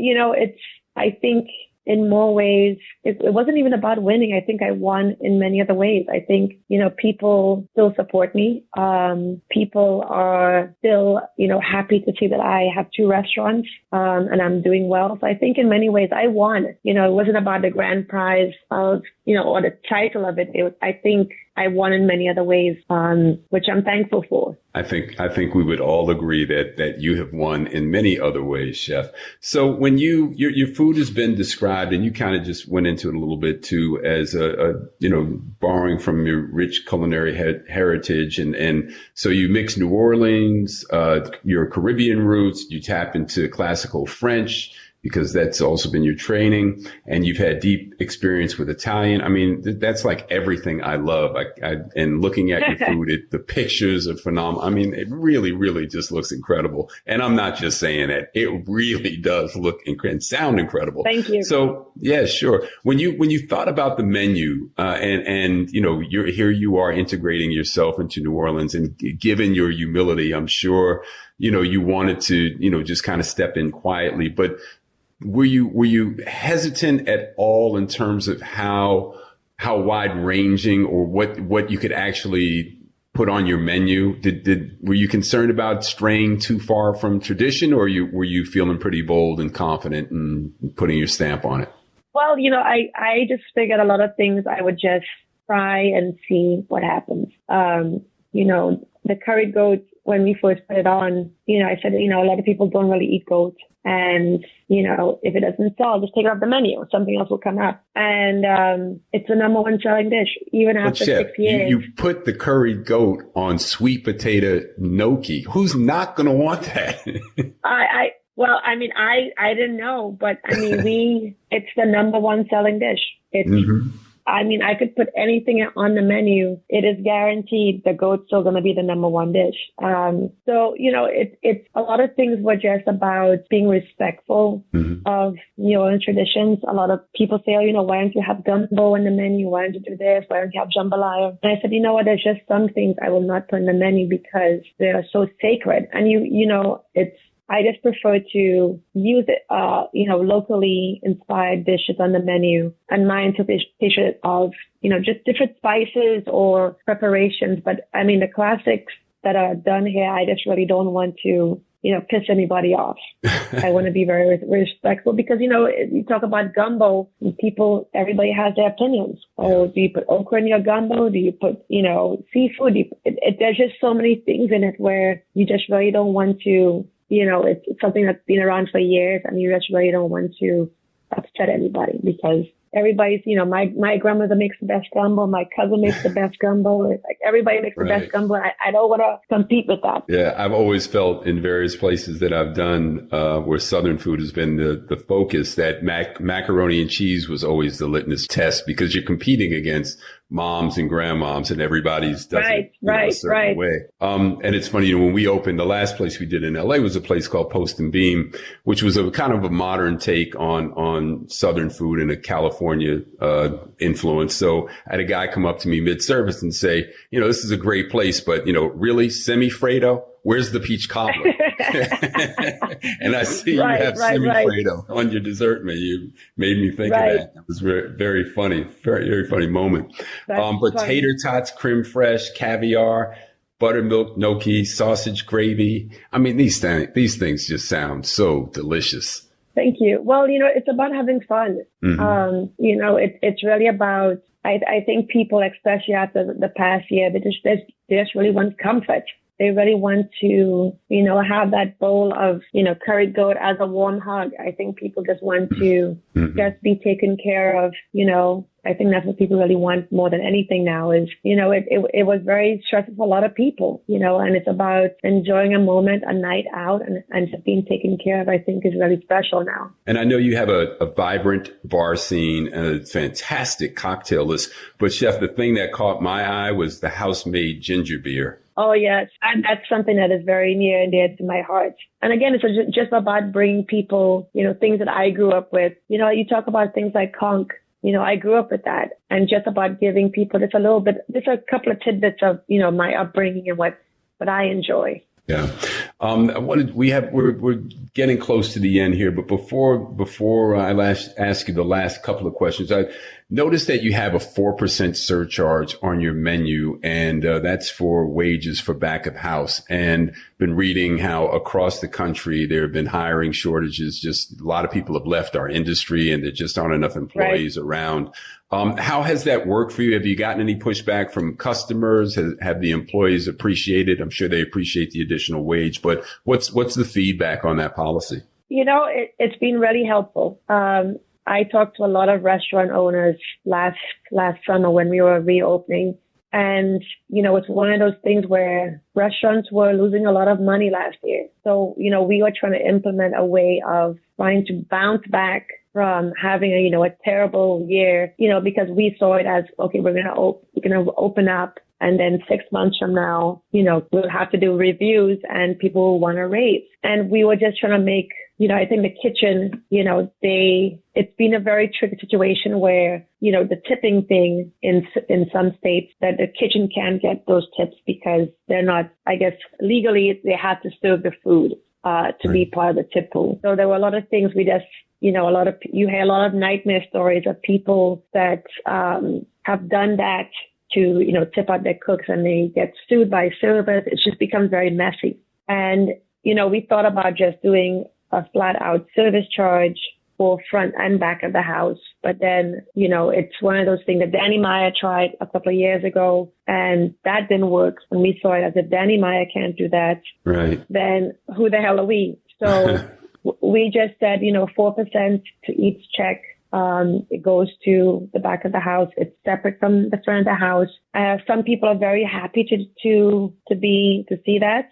I think in more ways, it wasn't even about winning. I think I won in many other ways. I think, people still support me. People are still, happy to see that I have 2 restaurants, and I'm doing well. So I think in many ways I won. It wasn't about the grand prize of, or the title of it. I think I won in many other ways, which I'm thankful for. I think we would all agree that you have won in many other ways, Chef. So when your food has been described, and you kind of just went into it a little bit too, as borrowing from your rich culinary heritage, and so you mix New Orleans, your Caribbean roots, you tap into classical French, because that's also been your training, and you've had deep experience with Italian. I mean, that's like everything I love. And looking at your food, the pictures are phenomenal. I mean, it really, really just looks incredible. And I'm not just saying that; it really does look and sound incredible. Thank you. So, yeah, sure. When you thought about the menu, and here you are integrating yourself into New Orleans, and given your humility, I'm sure you wanted to just kind of step in quietly, but were you hesitant at all in terms of how wide ranging or what you could actually put on your menu? Were you concerned about straying too far from tradition, or were you feeling pretty bold and confident and putting your stamp on it? Well, I just figured a lot of things I would just try and see what happens. The curried goat when we first put it on, I said, a lot of people don't really eat goat. And, if it doesn't sell, just take it off the menu. Something else will come up. And it's the number one selling dish, even after Chef, 6 years. You put the curried goat on sweet potato gnocchi. Who's not going to want that? I didn't know, but it's the number one selling dish. It's, I could put anything on the menu. It is guaranteed the goat's still going to be the number one dish. It's a lot of things were just about being respectful of, and traditions. A lot of people say, why don't you have gumbo in the menu? Why don't you do this? Why don't you have jambalaya? And I said, there's just some things I will not put in the menu because they are so sacred. And I just prefer to use it, locally inspired dishes on the menu and my interpretation of, just different spices or preparations. But the classics that are done here, I just really don't want to, piss anybody off. I want to be very respectful because, you talk about gumbo, everybody has their opinions. Oh, do you put okra in your gumbo? Do you put, seafood? There's just so many things in it where you just really don't want to, it's something that's been around for years and you just really don't want to upset anybody because everybody's, my grandmother makes the best gumbo. My cousin makes the best gumbo. It's like everybody makes the best gumbo. I don't want to compete with that. Yeah. I've always felt in various places that I've done, where Southern food has been the focus, that macaroni and cheese was always the litmus test because you're competing against moms and grandmoms and everybody's does it a certain way. And it's funny, when we opened, the last place we did in LA was a place called Post and Beam, which was a kind of a modern take on Southern food and a California, influence. So I had a guy come up to me mid-service and say, this is a great place, but, really semi-Fredo? Where's the peach cobbler? And I see you have semi-Fredo on your dessert menu. Made me think of that. It was very, very funny, very, very funny moment. But tater tots, creme fraiche, caviar, buttermilk gnocchi, sausage gravy. These things just sound so delicious. Thank you. Well, it's about having fun. It's really about, I think people, especially after the past year, they just really want comfort. They really want to, have that bowl of, curried goat as a warm hug. I think people just want to just be taken care of, I think that's what people really want more than anything now is, it was very stressful for a lot of people, and it's about enjoying a moment, a night out and just being taken care of, I think is really special now. And I know you have a vibrant bar scene and a fantastic cocktail list, but Chef, the thing that caught my eye was the house-made ginger beer. Oh, yes. And that's something that is very near and dear to my heart. And again, it's just about bringing people, things that I grew up with. You talk about things like conch. I grew up with that, and just about giving people just a couple of tidbits of, my upbringing and what I enjoy. Yeah. We're getting close to the end here, but before I ask you the last couple of questions, I noticed that you have a 4% surcharge on your menu, and that's for wages for back of house. And been reading how across the country there have been hiring shortages. Just a lot of people have left our industry, and there just aren't enough employees around. How has that worked for you? Have you gotten any pushback from customers? Have the employees appreciated? I'm sure they appreciate the additional wage, but what's the feedback on that policy? It's been really helpful. I talked to a lot of restaurant owners last summer when we were reopening. And, it's one of those things where restaurants were losing a lot of money last year. So, we were trying to implement a way of trying to bounce back from having a terrible year, because we saw it as, okay, we're going to open up. And then 6 months from now, we'll have to do reviews and people will want to raise. And we were just trying to make, I think the kitchen, it's been a very tricky situation where, the tipping thing in some states that the kitchen can't get those tips because they're not, I guess, legally they have to serve the food to be part of the tip pool. So there were a lot of things we just, you hear a lot of nightmare stories of people that have done that to, tip out their cooks and they get sued by servers. It just becomes very messy. And, we thought about just doing a flat out service charge for front and back of the house. But then, it's one of those things that Danny Meyer tried a couple of years ago, and that didn't work. And we saw it as if Danny Meyer can't do that, right, then who the hell are we? So we just said, 4% to each check. It goes to the back of the house. It's separate from the front of the house. Some people are very happy to see that,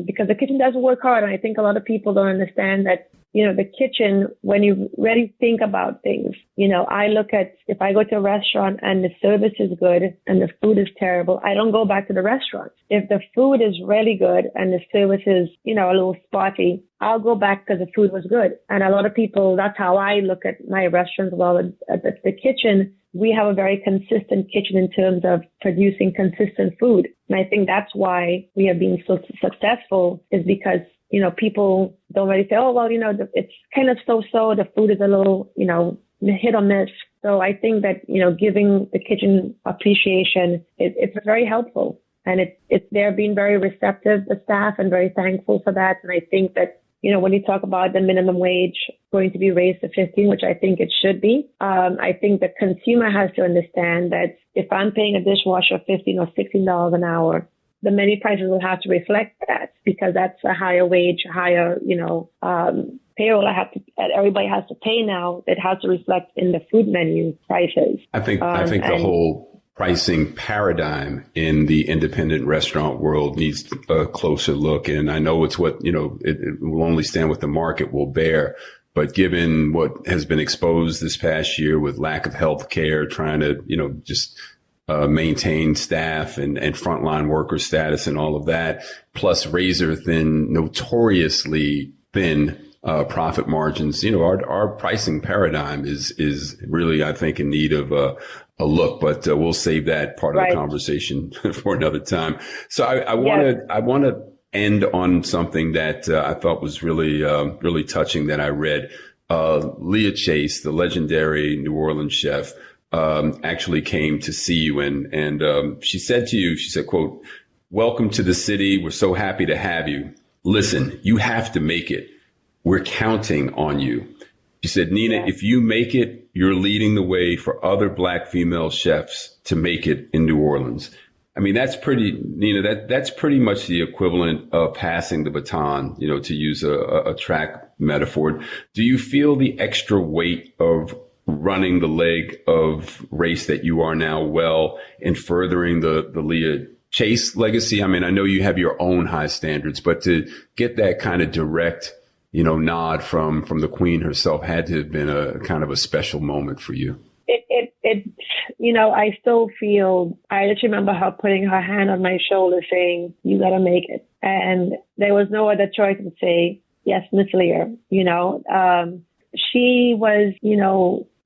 because the kitchen does work hard. And I think a lot of people don't understand that, the kitchen, when you really think about things, I look at, if I go to a restaurant and the service is good and the food is terrible, I don't go back to the restaurant. If the food is really good and the service is, a little spotty, I'll go back because the food was good. And a lot of people, that's how I look at my restaurants. Well, at the kitchen, we have a very consistent kitchen in terms of producing consistent food. And I think that's why we have been so successful, is because, people don't really say, oh, well, it's kind of so-so. The food is a little, hit or miss. So I think that, giving the kitchen appreciation, it's very helpful. And they're being very receptive, the staff, and very thankful for that. And I think that, when you talk about the minimum wage going to be raised to 15, which I think it should be, I think the consumer has to understand that if I'm paying a dishwasher $15 or $16 an hour, the menu prices will have to reflect that, because that's a higher wage, higher, payroll everybody has to pay now. It has to reflect in the food menu prices. I think the whole pricing paradigm in the independent restaurant world needs a closer look. And I know it's what, it will only stand what the market will bear. But given what has been exposed this past year with lack of health care, trying to, just maintain staff and frontline worker status and all of that, plus razor thin, notoriously thin profit margins, our pricing paradigm is really, I think, in need of a look, but we'll save that part of the conversation for another time. So I want to end on something that I thought was really, really touching that I read. Leah Chase, the legendary New Orleans chef, actually came to see you, and she said to you, she said, quote, "Welcome to the city. We're so happy to have you. Listen, you have to make it. We're counting on you." She said, "Nina, if you make it, you're leading the way for other Black female chefs to make it in New Orleans." I mean, that's pretty, Nina, that's pretty much the equivalent of passing the baton, to use a track metaphor. Do you feel the extra weight of running the leg of race that you are now well in furthering the Leah Chase legacy? I mean, I know you have your own high standards, but to get that kind of direct, nod from the queen herself had to have been a kind of a special moment for you. I still feel, I just remember her putting her hand on my shoulder saying, "You got to make it." And there was no other choice to say, "Yes, Miss Leah." She was,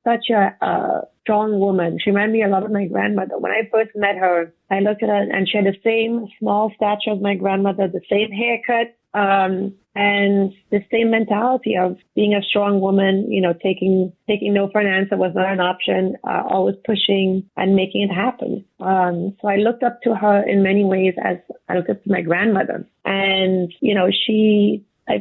such a strong woman. She reminded me a lot of my grandmother. When I first met her, I looked at her and she had the same small stature as my grandmother, the same haircut, and the same mentality of being a strong woman, taking no for an answer was not an option, always pushing and making it happen. So I looked up to her in many ways as I looked up to my grandmother. And,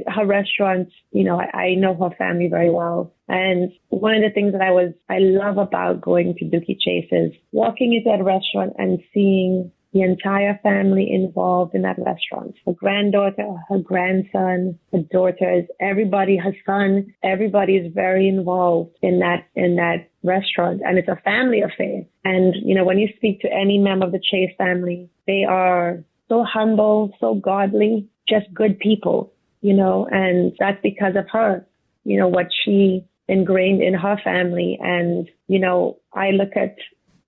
her restaurants, I know her family very well. And one of the things that I love about going to Dookie Chase is walking into that restaurant and seeing the entire family involved in that restaurant. Her granddaughter, her grandson, her daughters, everybody, her son, everybody is very involved in that restaurant. And it's a family affair. And, when you speak to any member of the Chase family, they are so humble, so godly, just good people, and that's because of her, what she ingrained in her family. And, I look at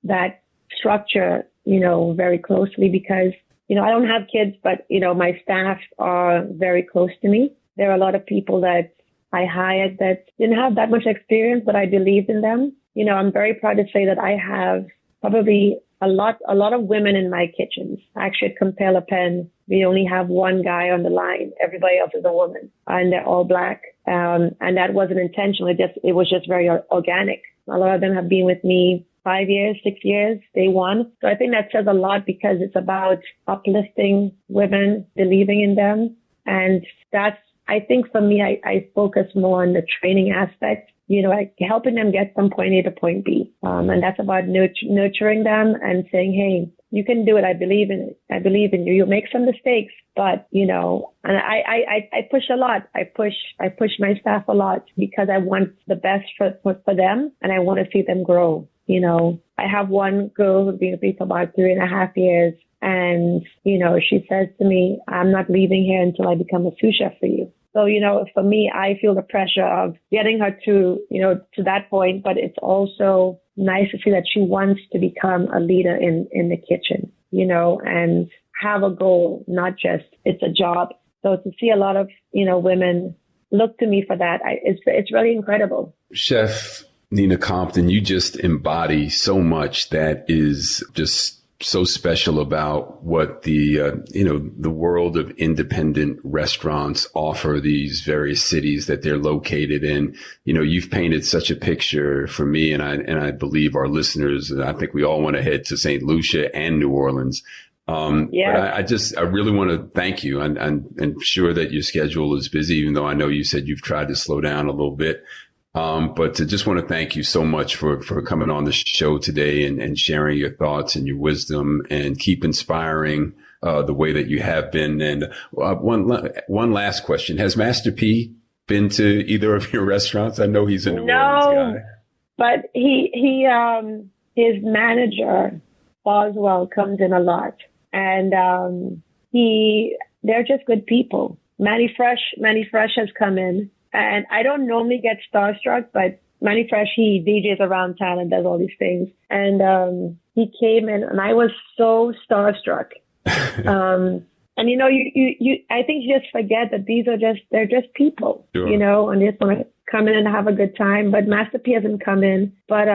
that structure, very closely because, I don't have kids, but, my staff are very close to me. There are a lot of people that I hired that didn't have that much experience, but I believed in them. I'm very proud to say that I have probably a lot of women in my kitchens. Actually, at Compère, Lapin, we only have one guy on the line. Everybody else is a woman, and they're all Black. And that wasn't intentional. It was just very organic. A lot of them have been with me 5 years, 6 years, day one. So I think that says a lot because it's about uplifting women, believing in them. And that's, I think for me, I focus more on the training aspect like helping them get from point A to point B. And that's about nurturing them and saying, hey, you can do it. I believe in it. I believe in you. You'll make some mistakes, but and I push a lot. I push my staff a lot because I want the best for them and I want to see them grow. I have one girl who's been with me for about 3.5 years. And, she says to me, I'm not leaving here until I become a sous chef for you. So, for me, I feel the pressure of getting her to that point, but it's also nice to see that she wants to become a leader in the kitchen, and have a goal, not just it's a job. So to see a lot of, women look to me for that, it's really incredible. Chef Nina Compton, you just embody so much that is just so special about what the world of independent restaurants offer these various cities that they're located in. You've painted such a picture for me, and I believe our listeners, and I think we all want to head to St. Lucia and New Orleans. Yeah. But I really want to thank you. I'm sure that your schedule is busy, even though I know you said you've tried to slow down a little bit. But I just want to thank you so much for coming on the show today and sharing your thoughts and your wisdom and keep inspiring the way that you have been. And one last question. Has Master P been to either of your restaurants? I know he's a New Orleans guy. But his manager, Boswell, comes in a lot. And they're just good people. Manny Fresh has come in. And I don't normally get starstruck, but Manny Fresh, he DJs around town and does all these things. And he came in and I was so starstruck. And you I think you just forget that they're just people, sure. And they just want to come in and have a good time. But Master P hasn't come in. But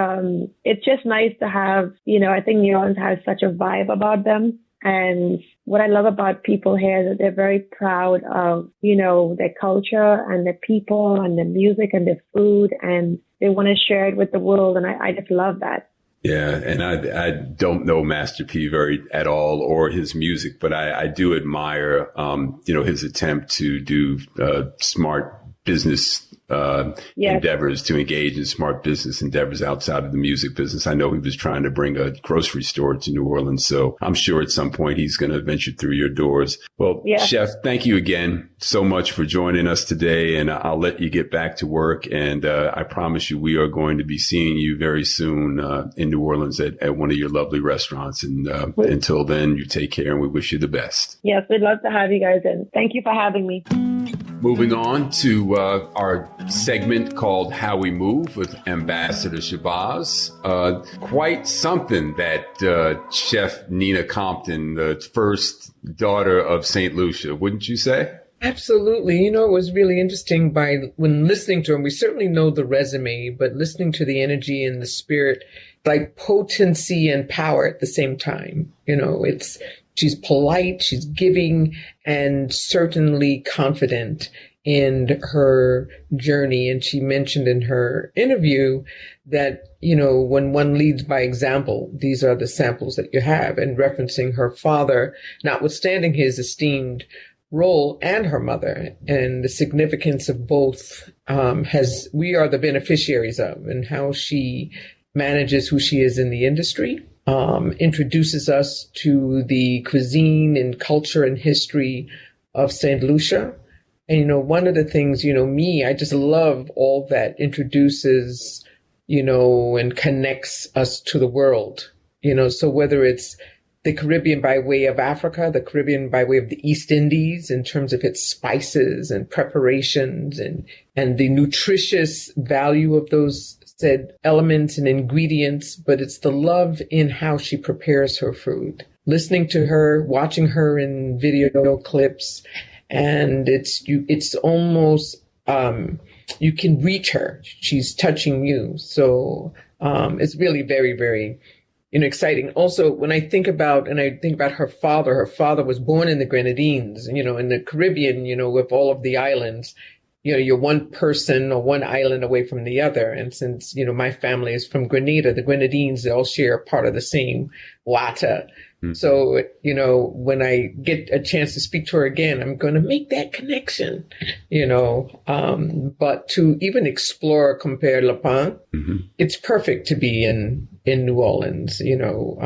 it's just nice to have, I think New Orleans has such a vibe about them. And what I love about people here is that they're very proud of, their culture and their people and their music and their food, and they want to share it with the world. And I just love that. Yeah. And I don't know Master P at all or his music, but I do admire, his attempt to do smart business endeavors, to engage in smart business endeavors outside of the music business. I know he was trying to bring a grocery store to New Orleans, so I'm sure at some point he's going to venture through your doors. Well, yeah. Chef, thank you again so much for joining us today, and I'll let you get back to work. And I promise you, we are going to be seeing you very soon in New Orleans at one of your lovely restaurants. And until then, you take care, and we wish you the best. Yes, we'd love to have you guys in. Thank you for having me. Moving on to our segment called How We Move with Ambassador Shabazz. Quite something that Chef Nina Compton, the first daughter of St. Lucia, wouldn't you say? Absolutely. It was really interesting when listening to him. We certainly know the resume, but listening to the energy and the spirit, like potency and power at the same time. She's polite, she's giving, and certainly confident in her journey. And she mentioned in her interview that, when one leads by example, these are the samples that you have, and referencing her father, notwithstanding his esteemed role, and her mother, and the significance of both we are the beneficiaries of, and how she manages who she is in the industry. Introduces us to the cuisine and culture and history of St. Lucia. And, one of the things, I just love all that introduces, and connects us to the world, so whether it's the Caribbean by way of Africa, the Caribbean by way of the East Indies in terms of its spices and preparations and the nutritious value of those said elements and ingredients, but it's the love in how she prepares her food. Listening to her, watching her in video clips, and it's almost, you can reach her. She's touching you. So, it's really very, very, exciting. Also, when I think about her father was born in the Grenadines, in the Caribbean, with all of the islands. You're one person or one island away from the other. And since, my family is from Grenada, the Grenadines, they all share part of the same water. So, you know, when I get a chance to speak to her again, I'm going to make that connection, you know. But to even explore Compère Lapin, it's perfect to be in New Orleans, you know.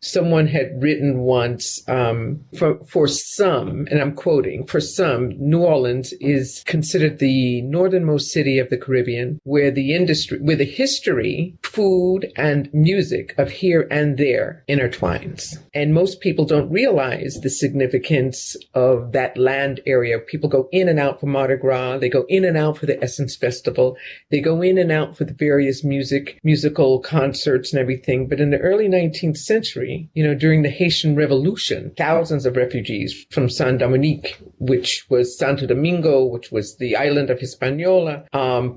Someone had written once, for some, and I'm quoting, for some, New Orleans is considered the northernmost city of the Caribbean, where the history, food, and music of here and there intertwines. And most people don't realize the significance of that land area. People go in and out for Mardi Gras. They go in and out for the Essence Festival. They go in and out for the various musical concerts and everything. But in the early 19th century, you know, during the Haitian Revolution, thousands of refugees from Saint Dominique, which was Santo Domingo, which was the island of Hispaniola,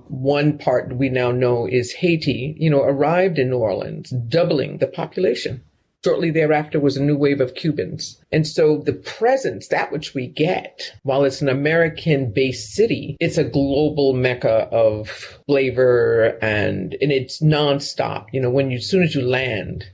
one part we now know is Haiti, you know, arrived in New Orleans, doubling the population. Shortly thereafter was a new wave of Cubans. And so the presence, that which we get, while it's an American-based city, it's a global mecca of flavor and it's nonstop. You know, as soon as you land,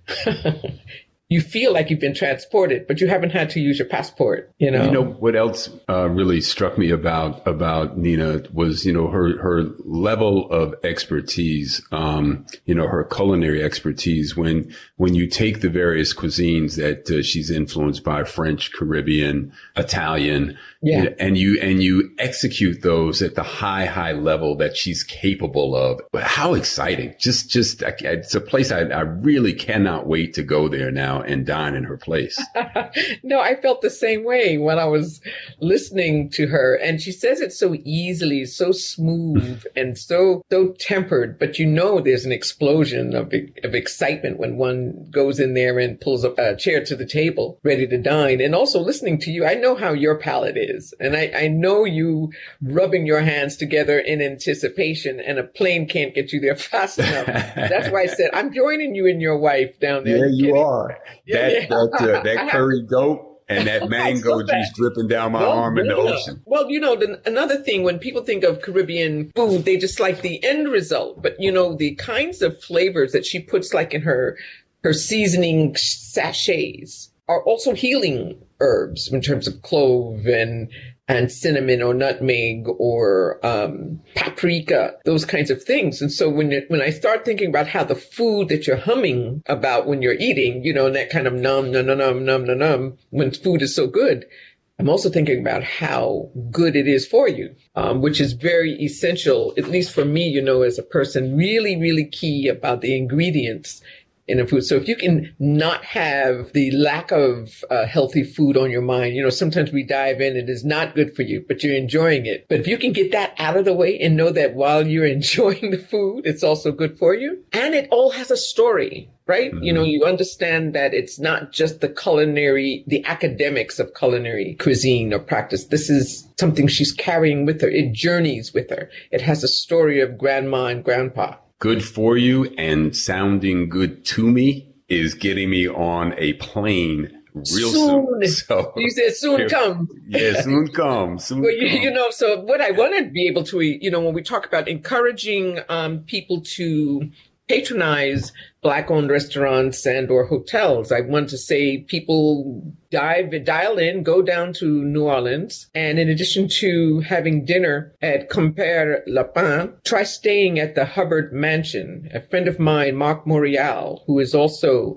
you feel like you've been transported, but you haven't had to use your passport, you know? You know, what else really struck me about Nina was, you know, her level of expertise, you know, her culinary expertise when you take the various cuisines that she's influenced by, French, Caribbean, Italian, and you execute those at the high level that she's capable of. How exciting. Just it's a place I really cannot wait to go there now and dine in her place. No, I felt the same way when I was listening to her. And she says it so easily, so smooth and so tempered. But you know there's an explosion of excitement when one goes in there and pulls up a chair to the table, ready to dine. And also listening to you, I know how your palate is. And I know you rubbing your hands together in anticipation, and a plane can't get you there fast enough. That's why I said, I'm joining you and your wife down there. Yeah, you are. That curry goat and that mango juice dripping down my arm in the ocean. Well, you know, another thing, when people think of Caribbean food, they just like the end result. But, you know, the kinds of flavors that she puts like in her seasoning sachets are also healing herbs in terms of clove and cinnamon or nutmeg or paprika, those kinds of things. And so when I start thinking about how the food that you're humming about when you're eating, you know, that kind of num, when food is so good, I'm also thinking about how good it is for you, which is very essential, at least for me, you know, as a person, really, really key about the ingredients in a food. So if you can not have the lack of healthy food on your mind, you know, sometimes we dive in, it is not good for you, but you're enjoying it. But if you can get that out of the way and know that while you're enjoying the food, it's also good for you. And it all has a story, right? Mm-hmm. You know, you understand that it's not just the academics of culinary cuisine or practice. This is something she's carrying with her. It journeys with her. It has a story of grandma and grandpa. Good for you and sounding good to me is getting me on a plane real soon. So, you said soon come. Yeah, soon come. Well, you know, so what I want to be able to, you know, when we talk about encouraging people to patronize Black-owned restaurants and or hotels, I want to say people dial in, go down to New Orleans, and in addition to having dinner at Compère Lapin, try staying at the Hubbard Mansion. A friend of mine, Mark Morial, who is also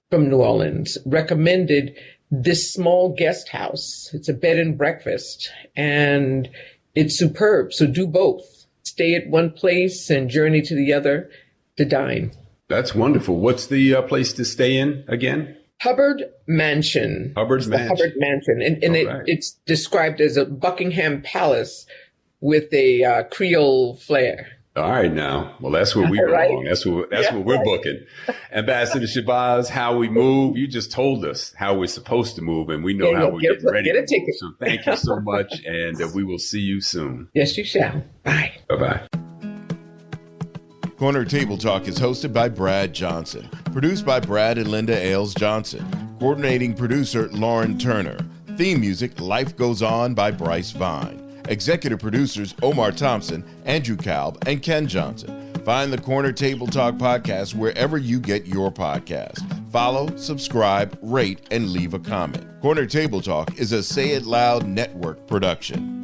from New Orleans, recommended this small guest house. It's a bed and breakfast, and it's superb. So do both. Stay at one place and journey to the other to dine. That's wonderful. What's the place to stay in again? Hubbard Mansion. Hubbard Mansion. And it's described as a Buckingham Palace with a Creole flair. All right, now. Well, that's where we belong. That's what we're booking. Ambassador Shabazz, how we move. You just told us how we're supposed to move, and we know how we're getting ready to move. So thank you so much, and we will see you soon. Yes, you shall. Bye. Bye-bye. Corner Table Talk is hosted by Brad Johnson, produced by Brad and Linda Ailes Johnson, coordinating producer Lauren Turner, theme music Life Goes On by Bryce Vine, executive producers Omar Thompson, Andrew Kalb, and Ken Johnson. Find the Corner Table Talk podcast wherever you get your podcast. follow, subscribe, rate, and leave a comment. Corner Table Talk is a Say It Loud Network production.